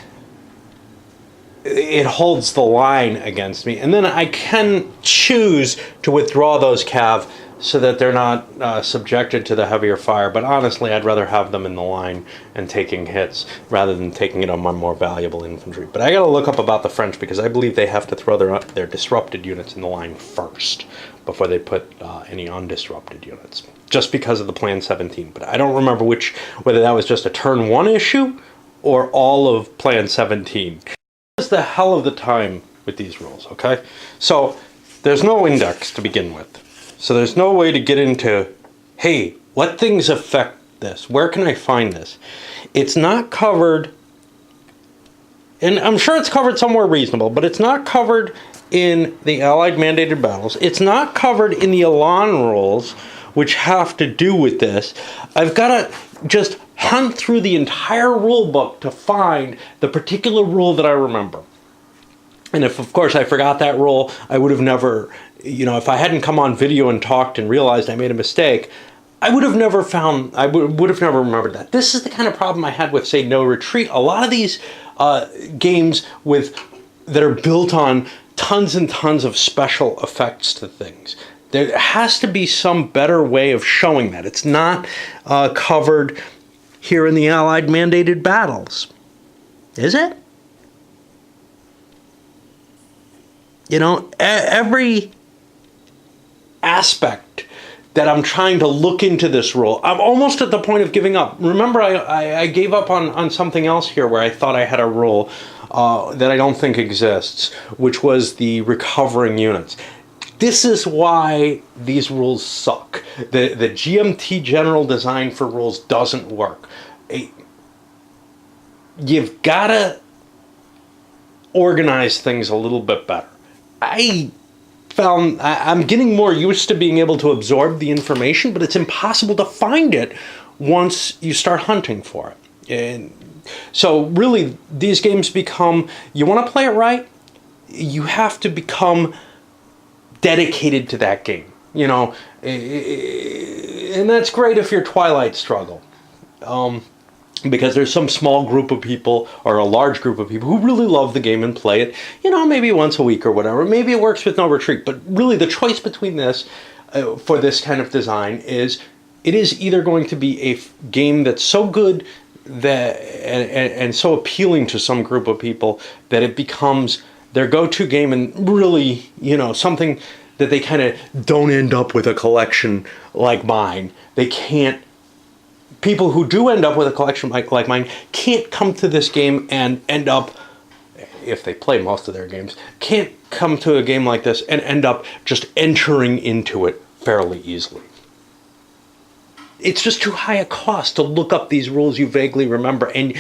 it holds the line against me, and then I can choose to withdraw those cav so that they're not subjected to the heavier fire. But honestly, I'd rather have them in the line and taking hits rather than taking it on my more valuable infantry. But I gotta look up about the French because I believe they have to throw their disrupted units in the line first before they put any undisrupted units, just because of the Plan 17. But I don't remember whether that was just a turn 1 issue or all of Plan 17. This is the hell of the time with these rules, okay? So there's no index to begin with. So there's no way to get into, hey, what things affect this? Where can I find this? It's not covered, and I'm sure it's covered somewhere reasonable, but it's not covered in the Allied mandated battles. It's not covered in the Elan rules, which have to do with this. I've got to just hunt through the entire rule book to find the particular rule that I remember. And if, of course, I forgot that rule, I would have never, if I hadn't come on video and talked and realized I made a mistake, I would have never remembered that. This is the kind of problem I had with, say, No Retreat. A lot of these games that are built on tons and tons of special effects to things. There has to be some better way of showing that. It's not covered here in the Allied mandated battles. Is it? Every aspect that I'm trying to look into this rule, I'm almost at the point of giving up. Remember, I gave up on something else here where I thought I had a rule that I don't think exists, which was the recovering units. This is why these rules suck. The GMT general design for rules doesn't work. You've got to organize things a little bit better. I'm getting more used to being able to absorb the information, but it's impossible to find it once you start hunting for it. And so really, these games become, you want to play it right, you have to become dedicated to that game, and that's great if you're Twilight Struggle. Because there's some small group of people or a large group of people who really love the game and play it, maybe once a week or whatever. Maybe it works with No Retreat, but really the choice between this for this kind of design is it is either going to be a game that's so good that and so appealing to some group of people that it becomes their go-to game and really, something that they kind of don't end up with a collection like mine. They can't. People who do end up with a collection like mine can't come to this game and end up, if they play most of their games, can't come to a game like this and end up just entering into it fairly easily. It's just too high a cost to look up these rules you vaguely remember, and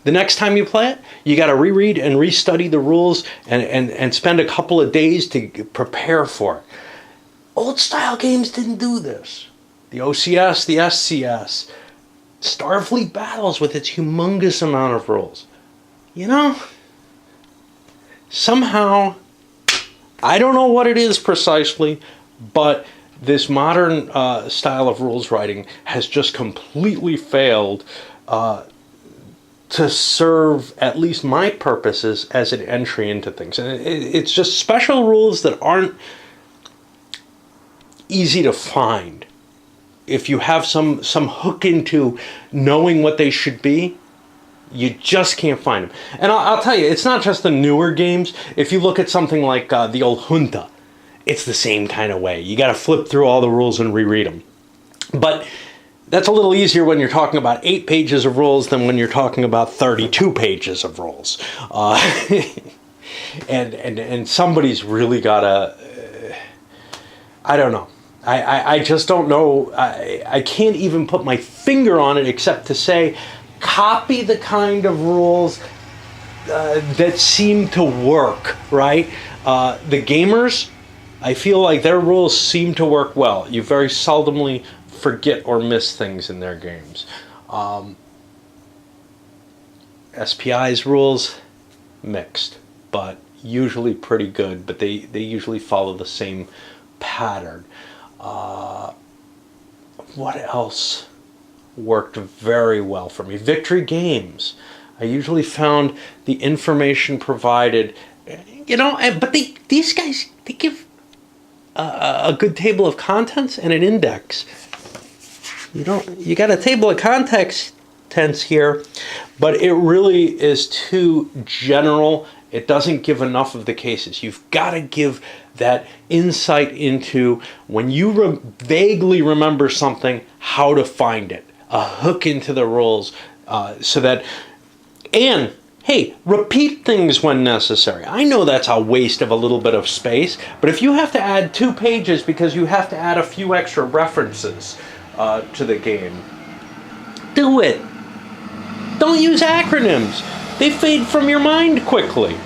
the next time you play it, you got to reread and restudy the rules and spend a couple of days to prepare for it. Old style games didn't do this. The OCS, the SCS, Starfleet Battles with its humongous amount of rules. Somehow, I don't know what it is precisely, but this modern style of rules writing has just completely failed to serve at least my purposes as an entry into things. And it's just special rules that aren't easy to find. If you have some hook into knowing what they should be, You just can't find them. And I'll tell you, it's not just the newer games. If you look at something like the old Junta, it's the same kind of way. You got to flip through all the rules and reread them. But that's a little easier when you're talking about 8 pages of rules than when you're talking about 32 pages of rules. And somebody's really got to... I don't know. I just don't know. I can't even put my finger on it except to say, copy the kind of rules that seem to work, right? The gamers, I feel like their rules seem to work well. You very seldomly forget or miss things in their games. SPI's rules, mixed, but usually pretty good, but they usually follow the same pattern. What else worked very well for me? Victory games. I usually found the information provided, but these guys, they give a good table of contents and an index. You got a table of contents here, but it really is too general. It doesn't give enough of the cases. You've got to give that insight into, when you vaguely remember something, how to find it. A hook into the rules, so that, and hey, repeat things when necessary. I know that's a waste of a little bit of space, but if you have to add 2 pages because you have to add a few extra references to the game, do it. Don't use acronyms. They fade from your mind quickly.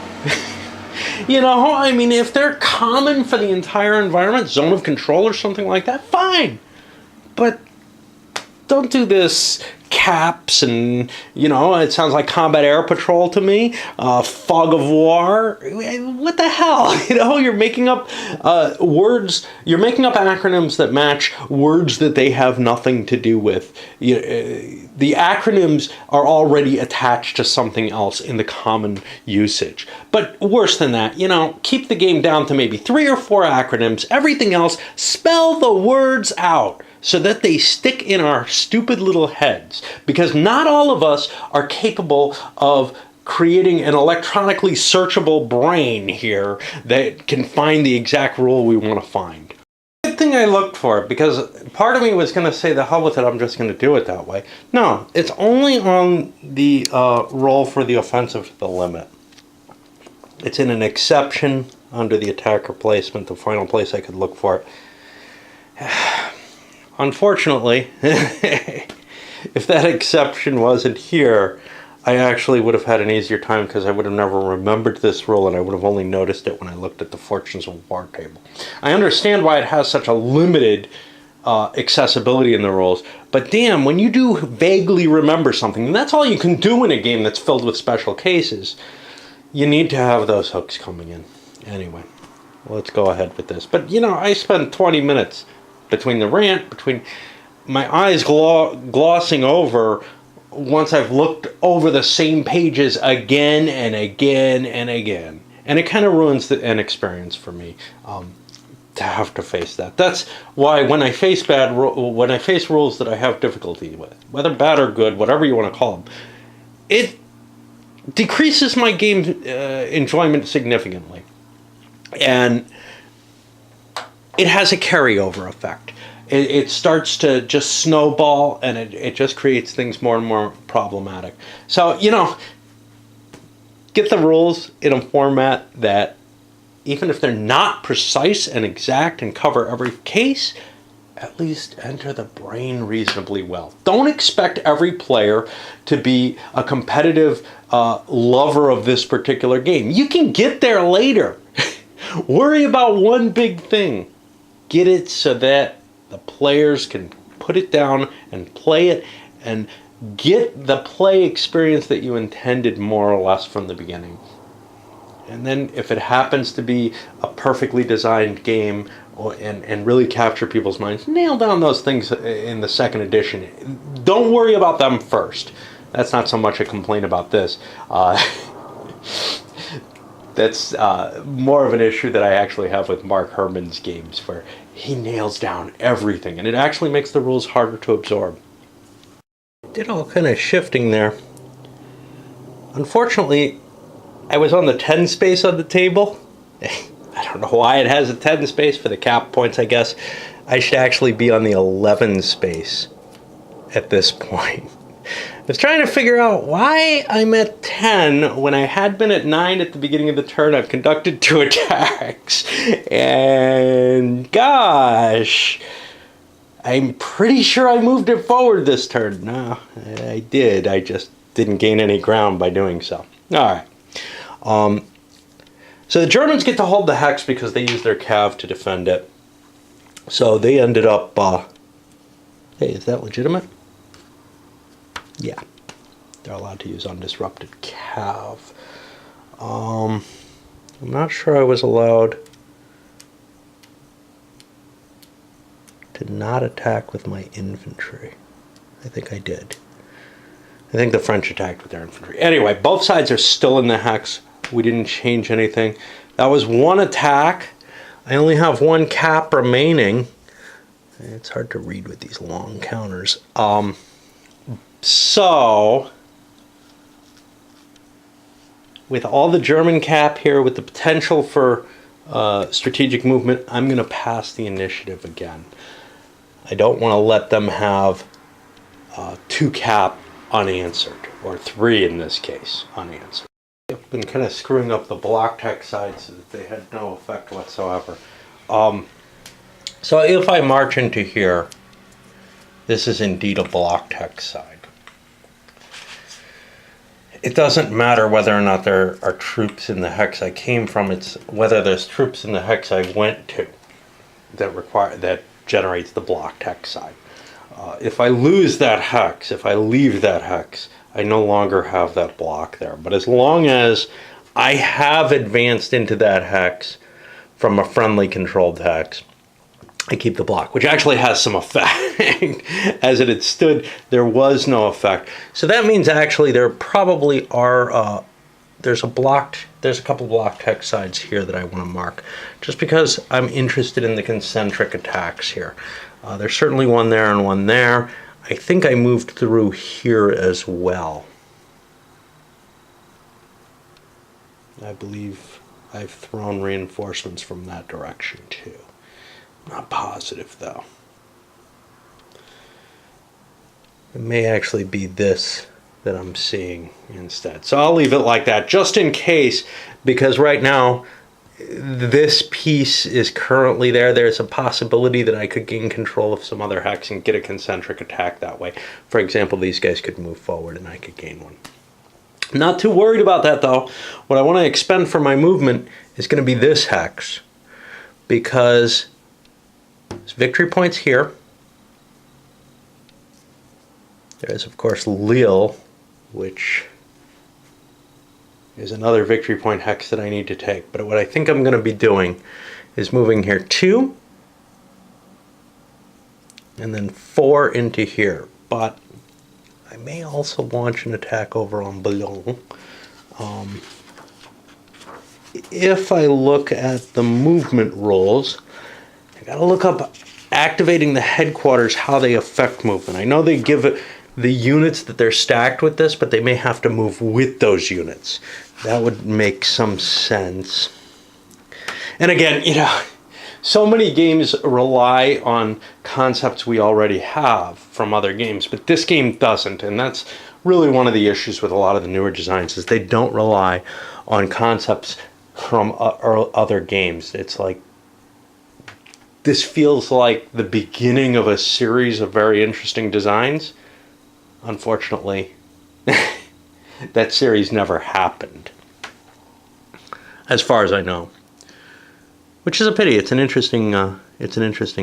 I mean, if they're common for the entire environment, zone of control or something like that, fine. But don't do this caps and, it sounds like combat air patrol to me, fog of war. What the hell? You're making up words, you're making up acronyms that match words that they have nothing to do with. The acronyms are already attached to something else in the common usage. But worse than that, keep the game down to maybe 3 or 4 acronyms. Everything else, spell the words out, so that they stick in our stupid little heads. Because not all of us are capable of creating an electronically searchable brain here that can find the exact rule we want to find. Good thing I looked for it, because part of me was going to say, the hell with it, I'm just going to do it that way. No, it's only on the roll for the offensive to the limit. It's in an exception under the attacker placement, the final place I could look for it. Unfortunately, if that exception wasn't here, I actually would have had an easier time, because I would have never remembered this rule and I would have only noticed it when I looked at the Fortunes of War table. I understand why it has such a limited accessibility in the rules, but damn, when you do vaguely remember something, and that's all you can do in a game that's filled with special cases, you need to have those hooks coming in. Anyway, let's go ahead with this. But I spent 20 minutes between the rant, between my eyes glossing over, once I've looked over the same pages again and again and again. And it kind of ruins an experience for me to have to face that. That's why when I face rules that I have difficulty with, whether bad or good, whatever you want to call them, it decreases my game enjoyment significantly. And it has a carryover effect. It starts to just snowball, and it just creates things more and more problematic. So, get the rules in a format that, even if they're not precise and exact and cover every case, at least enter the brain reasonably well. Don't expect every player to be a competitive lover of this particular game. You can get there later. Worry about one big thing. Get it so that the players can put it down and play it and get the play experience that you intended more or less from the beginning. And then if it happens to be a perfectly designed game and really capture people's minds, nail down those things in the second edition. Don't worry about them first. That's not so much a complaint about this. That's more of an issue that I actually have with Mark Herman's games, where he nails down everything, and it actually makes the rules harder to absorb. Did all kind of shifting there. Unfortunately, I was on the 10 space on the table. I don't know why it has a 10 space for the cap points, I guess. I should actually be on the 11 space at this point. I was trying to figure out why I'm at 10 when I had been at 9 at the beginning of the turn. I've conducted 2 attacks. And gosh, I'm pretty sure I moved it forward this turn. No, I did. I just didn't gain any ground by doing so. All right. So the Germans get to hold the hex because they use their cav to defend it. So they ended up, hey, is that legitimate? Yeah, they're allowed to use undisrupted cav. I'm not sure I was allowed to not attack with my infantry. I think I did. I think the French attacked with their infantry. Anyway, both sides are still in the hex. We didn't change anything. That was one attack. I only have 1 cap remaining. It's hard to read with these long counters. So, with all the German cap here, with the potential for strategic movement, I'm going to pass the initiative again. I don't want to let them have 2 cap unanswered, or 3 in this case, unanswered. I've been kind of screwing up the block text side so that they had no effect whatsoever. So if I march into here, this is indeed a block text side. It doesn't matter whether or not there are troops in the hex I came from, it's whether there's troops in the hex I went to that generates the block text side. If I lose that hex, if I leave that hex, I no longer have that block there. But as long as I have advanced into that hex from a friendly controlled hex, I keep the block, which actually has some effect. As it had stood, there was no effect. So that means actually there probably are, there's a couple blocked hex sides here that I want to mark, just because I'm interested in the concentric attacks here. There's certainly one there and one there. I think I moved through here as well. I believe I've thrown reinforcements from that direction too. Not positive though. It may actually be this that I'm seeing instead. So I'll leave it like that just in case, because right now this piece is currently there. There's a possibility that I could gain control of some other hex and get a concentric attack that way. For example, these guys could move forward and I could gain one. Not too worried about that though. What I want to expend for my movement is going to be this hex, because there's victory points here. There's of course Lille, which is another victory point hex that I need to take. But what I think I'm going to be doing is moving here 2 and then 4 into here. But I may also launch an attack over on Boulogne. If I look at the movement rules, I got to look up activating the headquarters, how they affect movement. I know they give it the units that they're stacked with this, but they may have to move with those units. That would make some sense. And again, you know, so many games rely on concepts we already have from other games, but this game doesn't, and that's really one of the issues with a lot of the newer designs, is they don't rely on concepts from other games. It's like, this feels like the beginning of a series of very interesting designs. Unfortunately, that series never happened, as far as I know, which is a pity. It's an interesting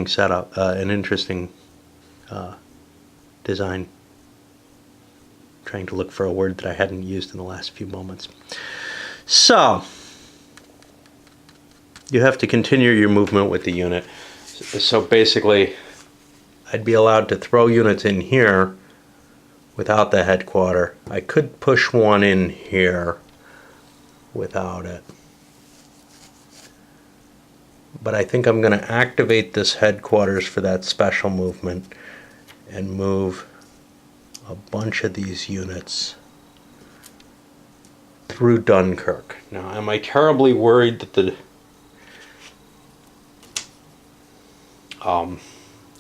setup, an interesting design. Trying to look for a word that I hadn't used in the last few moments. So you have to continue your movement with the unit. So basically, I'd be allowed to throw units in here without the headquarter. I could push one in here without it. But I think I'm going to activate this headquarters for that special movement and move a bunch of these units through Dunkirk. Now, am I terribly worried that the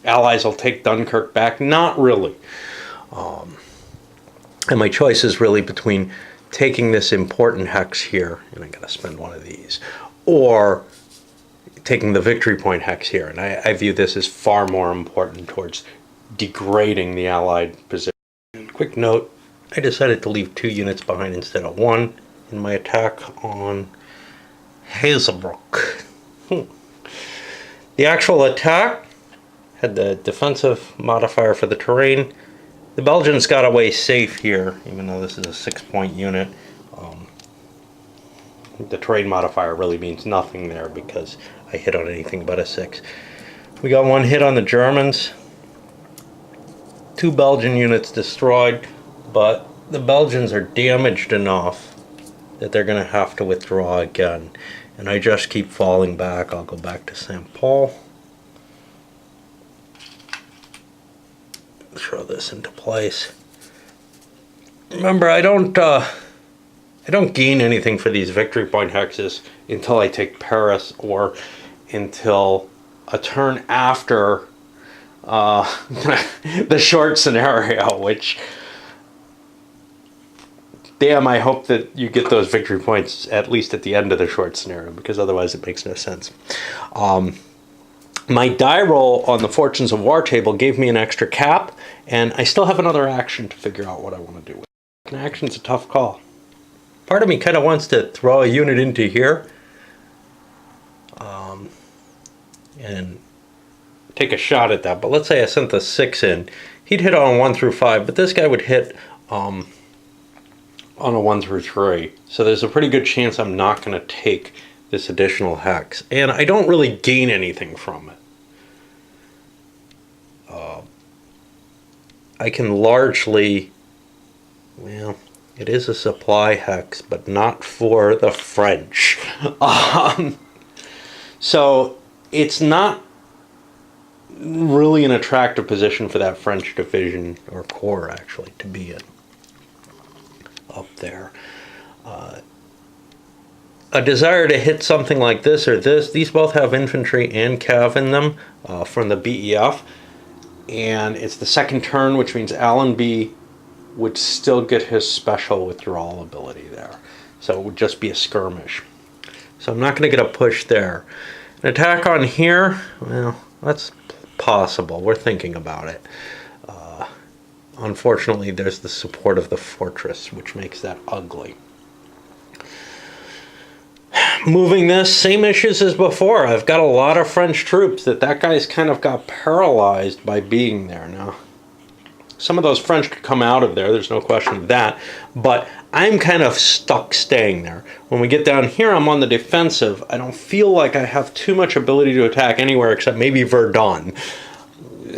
Allies will take Dunkirk back? Not really. And my choice is really between taking this important hex here, and I gotta spend one of these, or taking the victory point hex here. And I view this as far more important towards degrading the Allied position. Quick note, I decided to leave 2 units behind instead of 1 in my attack on Hazelbrook. The actual attack had the defensive modifier for the terrain. The Belgians got away safe here, even though this is a 6-point unit. The terrain modifier really means nothing there because I hit on anything but a 6. We got 1 hit on the Germans. 2 Belgian units destroyed, but the Belgians are damaged enough that they're going to have to withdraw again. And I just keep falling back. I'll go back to St. Paul. Throw this into place. Remember, I don't gain anything for these victory point hexes until I take Paris or until a turn after the short scenario, which, damn, I hope that you get those victory points at least at the end of the short scenario, because otherwise it makes no sense. My die roll on the Fortunes of War table gave me an extra cap, and I still have another action to figure out what I want to do with it. An action's a tough call. Part of me kind of wants to throw a unit into here and take a shot at that, but let's say I sent the 6 in. He'd hit on 1 through 5, but this guy would hit on a 1 through 3. So there's a pretty good chance I'm not going to take this additional hex, and I don't really gain anything from it. I can largely, well, it is a supply hex, but not for the French. So it's not really an attractive position for that French division, or corps actually, to be in up there. A desire to hit something like this or this, these both have infantry and cav in them from the BEF, and it's the second turn, which means Allenby would still get his special withdrawal ability there, so it would just be a skirmish. So I'm not going to get a push there. An attack on here, well, that's possible. We're thinking about it. Unfortunately, there's the support of the fortress, which makes that ugly. Moving this, same issues as before. I've got a lot of French troops that guy's kind of got paralyzed by being there now. Some of those French could come out of there, there's no question of that, but I'm kind of stuck staying there. When we get down here, I'm on the defensive. I don't feel like I have too much ability to attack anywhere except maybe Verdun.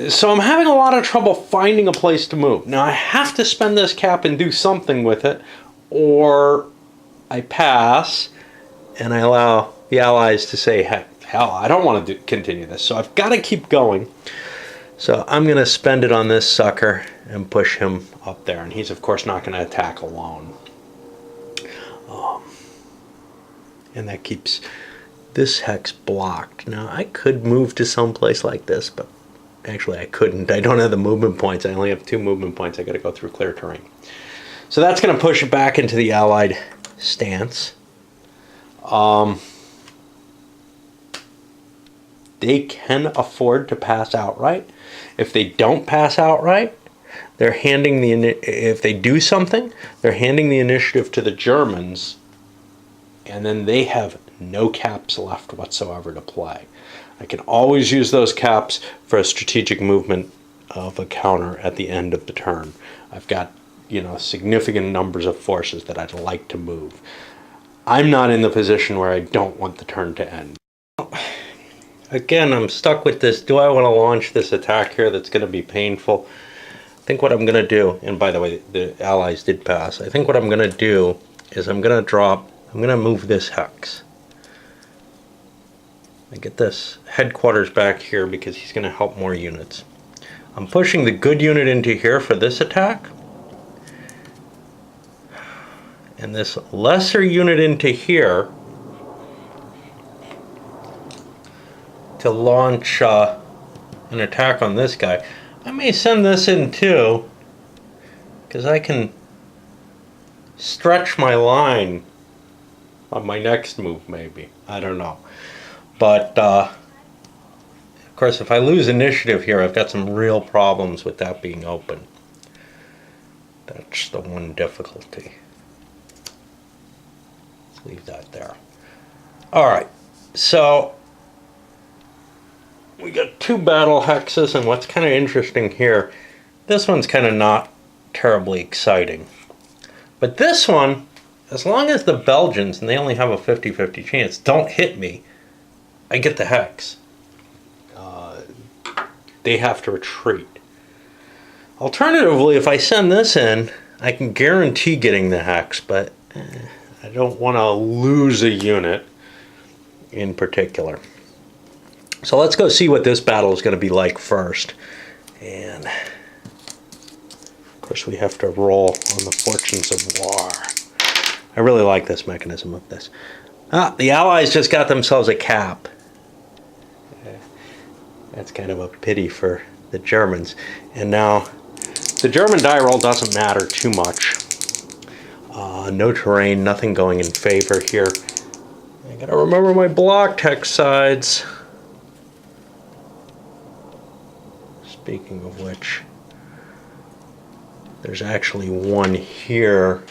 So I'm having a lot of trouble finding a place to move. Now I have to spend this cap and do something with it, or I pass and I allow the Allies to say, hell, I don't want to continue this. So I've got to keep going. So I'm going to spend it on this sucker and push him up there. And he's, of course, not going to attack alone. And that keeps this hex blocked. Now, I could move to some place like this, but actually I couldn't. I don't have the movement points. I only have 2 movement points. I got to go through clear terrain. So that's going to push it back into the Allied stance. They can afford to pass outright. If they don't pass outright, they're handing if they do something, they're handing the initiative to the Germans, and then they have no caps left whatsoever to play. I can always use those caps for a strategic movement of a counter at the end of the turn. I've got, significant numbers of forces that I'd like to move. I'm not in the position where I don't want the turn to end. Again, I'm stuck with this. Do I want to launch this attack here that's going to be painful? I think what I'm going to do, and by the way, the Allies did pass. I think what I'm going to do is I'm going to move this hex. I get this headquarters back here because he's going to help more units. I'm pushing the good unit into here for this attack. and this lesser unit into here to launch an attack on this guy. I may send this in too, because I can stretch my line on my next move, maybe. I don't know. But, of course, if I lose initiative here, I've got some real problems with that being open. That's the one difficulty. Let's leave that there. Alright, so we got 2 battle hexes, and what's kind of interesting here, this one's kind of not terribly exciting. But this one, as long as the Belgians, and they only have a 50-50 chance, don't hit me, I get the hex. They have to retreat. Alternatively, if I send this in, I can guarantee getting the hex, but I don't want to lose a unit in particular. So let's go see what this battle is going to be like first. And of course we have to roll on the fortunes of war. I really like this mechanism of this. The Allies just got themselves a cap. That's kind of a pity for the Germans. And now the German die roll doesn't matter too much. No terrain, nothing going in favor here. I gotta remember my blocked hex sides. Speaking of which, there's actually one here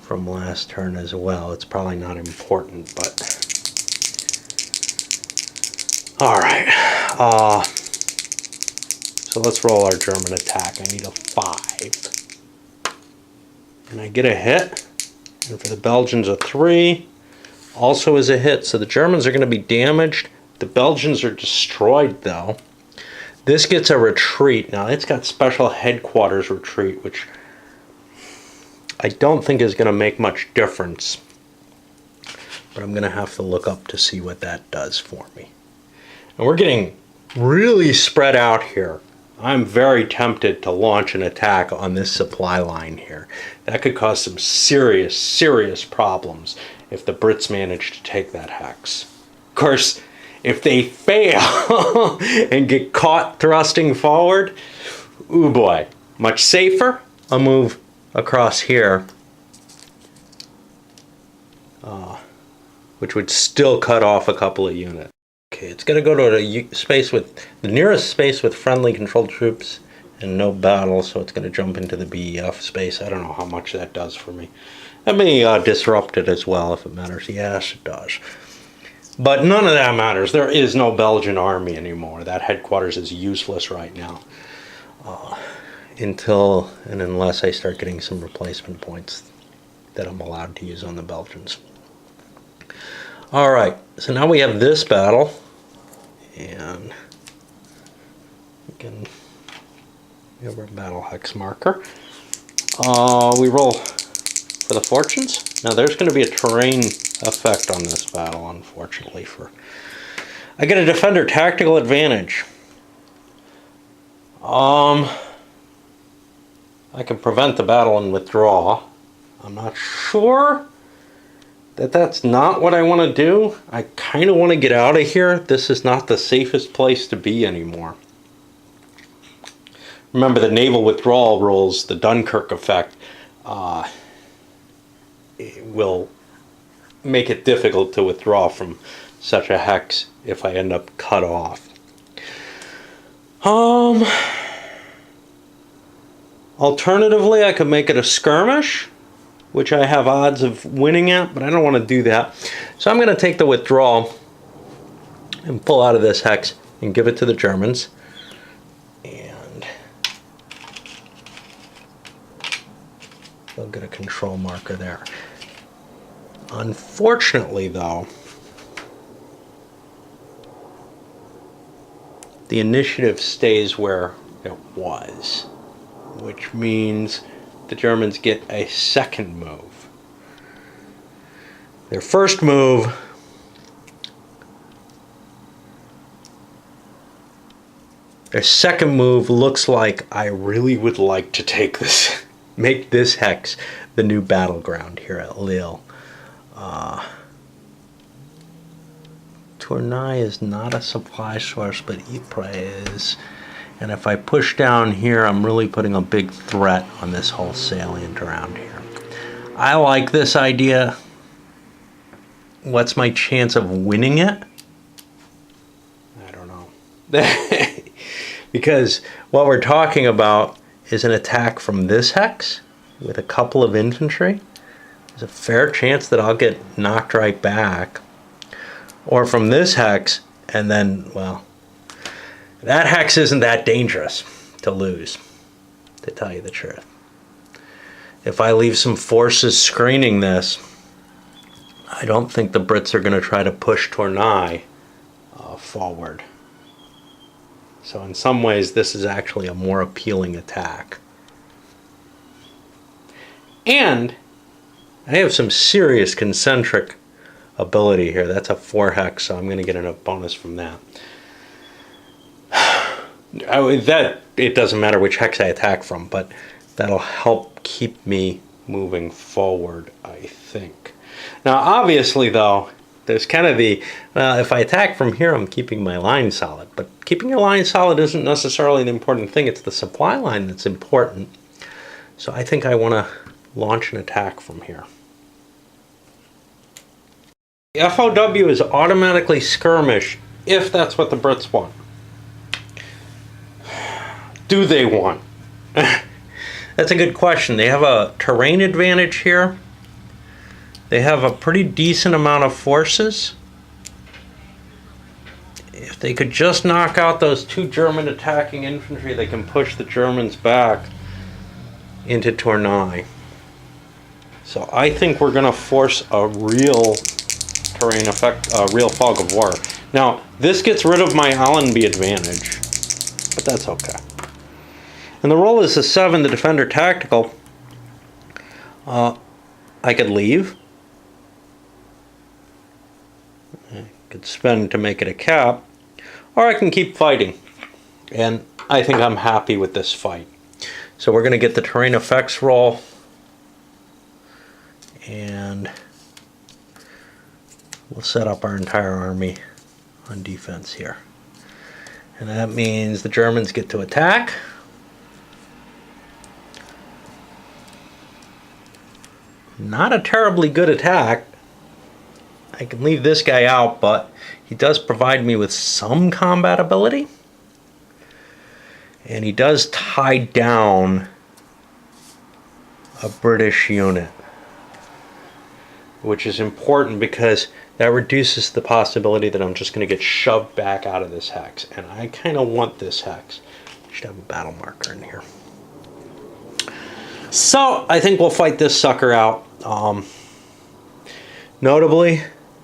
from last turn as well. It's probably not important, but alright. So let's roll our German attack. I need a 5. And I get a hit. And for the Belgians, a 3. Also is a hit. So the Germans are going to be damaged. The Belgians are destroyed, though. This gets a retreat. Now, it's got special headquarters retreat, which I don't think is going to make much difference. But I'm going to have to look up to see what that does for me. And we're getting really spread out here. I'm very tempted to launch an attack on this supply line here. That could cause some serious, serious problems if the Brits manage to take that hex. Of course, if they fail and get caught thrusting forward, ooh boy, much safer. I'll move across here, which would still cut off a couple of units. Okay, it's going to go to a space with the nearest space with friendly controlled troops and no battle, so it's going to jump into the BEF space. I don't know how much that does for me. That may disrupt it as well if it matters. Yes, it does. But none of that matters. There is no Belgian army anymore. That headquarters is useless right now. Until and unless I start getting some replacement points that I'm allowed to use on the Belgians. Alright, so now we have this battle. And again, we have our battle hex marker. We roll for the fortunes. Now there's going to be a terrain effect on this battle, unfortunately. I get a defender tactical advantage. I can prevent the battle and withdraw. I'm not sure that that's not what I want to do. I kind of want to get out of here. This is not the safest place to be anymore. Remember the naval withdrawal rules, the Dunkirk effect, it will make it difficult to withdraw from such a hex if I end up cut off. Alternatively, I could make it a skirmish, which I have odds of winning at, but I don't want to do that. So I'm going to take the withdrawal and pull out of this hex and give it to the Germans. And they'll get a control marker there. Unfortunately, though, the initiative stays where it was, which means the Germans get a second move. Their first move their second move looks like I really would like to take this, make this hex the new battleground here at Lille. Tournai is not a supply source, but Ypres is. And if I push down here, I'm really putting a big threat on this whole salient around here. I like this idea. What's my chance of winning it? I don't know. Because what we're talking about is an attack from this hex with a couple of infantry. There's a fair chance that I'll get knocked right back. Or from this hex, and then, well, that hex isn't that dangerous to lose, to tell you the truth. If I leave some forces screening this, I don't think the Brits are going to try to push Tournai forward. So in some ways, this is actually a more appealing attack. And I have some serious concentric ability here. That's a 4 hex, so I'm going to get a bonus from that. It doesn't matter which hex I attack from, but that'll help keep me moving forward, I think. Now, obviously, though, there's kind of the, well, if I attack from here, I'm keeping my line solid. But keeping your line solid isn't necessarily the important thing. It's the supply line that's important. So I think I want to launch an attack from here. The FOW is automatically skirmish if that's what the Brits want. Do they want? That's a good question. They have a terrain advantage here. They have a pretty decent amount of forces. If they could just knock out those 2 German attacking infantry, they can push the Germans back into Tournai. So I think we're going to force a real terrain effect, a real fog of war. Now, this gets rid of my Allenby advantage, but that's okay. And the roll is a 7, the defender tactical. I could leave. I could spend to make it a cap, or I can keep fighting. And I think I'm happy with this fight. So we're going to get the terrain effects roll, and we'll set up our entire army on defense here. And that means the Germans get to attack. Not a terribly good attack. I can leave this guy out, but he does provide me with some combat ability. And he does tie down a British unit, which is important because that reduces the possibility that I'm just going to get shoved back out of this hex. And I kind of want this hex. I should have a battle marker in here. So I think we'll fight this sucker out. Notably,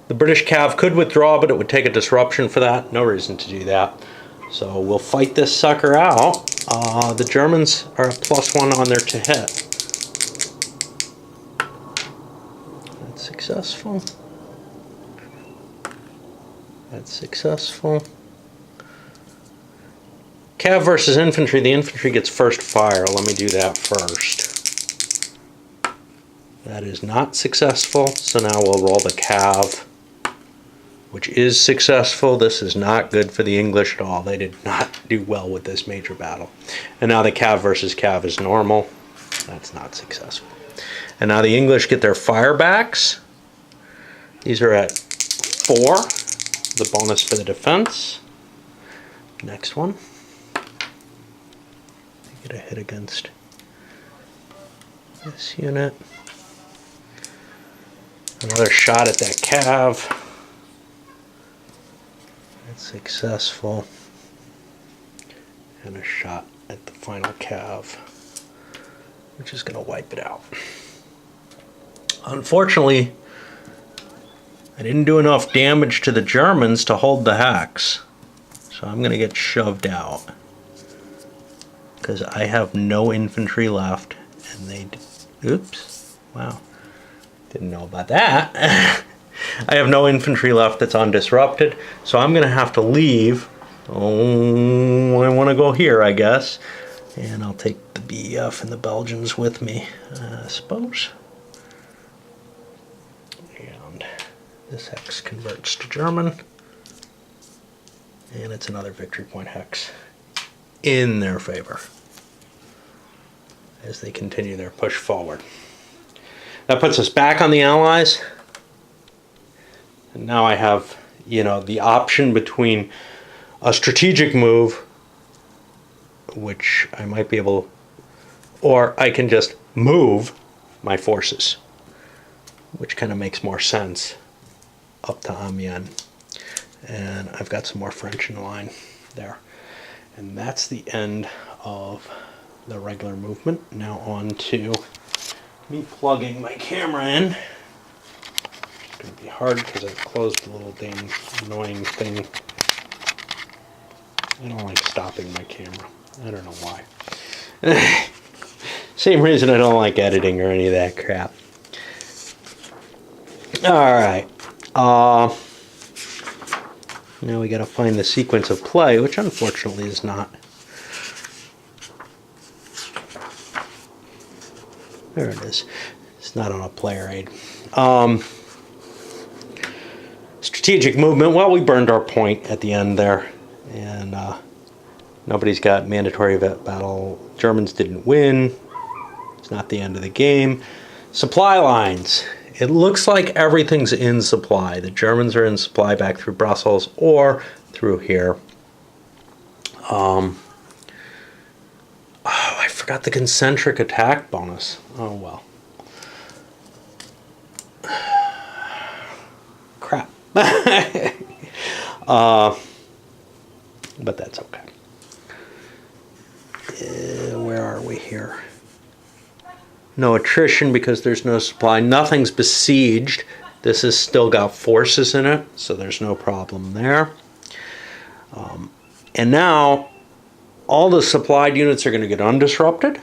the British cav could withdraw, but it would take a disruption for that. No reason to do that. So we'll fight this sucker out. The Germans are a +1 on their to hit. That's successful. That's successful. Cav versus infantry. The infantry gets first fire. Let me do that first. That is not successful, so now we'll roll the cav, which is successful. This is not good for the English at all. They did not do well with this major battle. And now the cav versus cav is normal. That's not successful. And now the English get their firebacks. These are at 4, the bonus for the defense. Next one. Get a hit against this unit. Another shot at that cav. That's successful. And a shot at the final cav, which is going to wipe it out. Unfortunately, I didn't do enough damage to the Germans to hold the hex. So I'm going to get shoved out. Because I have no infantry left. And they... Oops. Wow. Didn't know about that. I have no infantry left that's undisrupted, so I'm going to have to leave. Oh, I want to go here, I guess. And I'll take the BEF and the Belgians with me, I suppose. This hex converts to German. And it's another victory point hex in their favor as they continue their push forward. That puts us back on the Allies. And now I have, the option between a strategic move, which I might be able, or I can just move my forces, which kind of makes more sense up to Amiens. And I've got some more French in line there. And that's the end of the regular movement. Now on to me plugging my camera in. It's going to be hard because I've closed the little dang annoying thing. I don't like stopping my camera. I don't know why. Same reason I don't like editing or any of that crap. Alright. Now we got to find the sequence of play, which unfortunately is not. There it is. It's not on a player aid. Strategic movement. Well, we burned our point at the end there. And nobody's got mandatory battle. Germans didn't win. It's not the end of the game. Supply lines. It looks like everything's in supply. The Germans are in supply back through Brussels or through here. Oh, I forgot the concentric attack bonus. Oh, well. Crap. But that's okay. Where are we here? No attrition because there's no supply. Nothing's besieged. This has still got forces in it, so there's no problem there. And now all the supplied units are going to get undisrupted,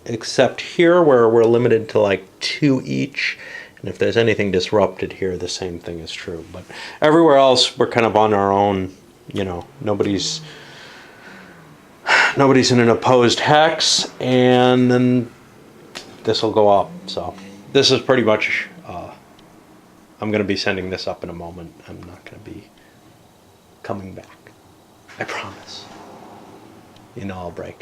except here where we're limited to like 2 each. And if there's anything disrupted here, the same thing is true. But everywhere else, we're kind of on our own. Nobody's in an opposed hex, and then this will go up. So this is pretty much, I'm going to be sending this up in a moment. I'm not going to be coming back. I promise. I'll break.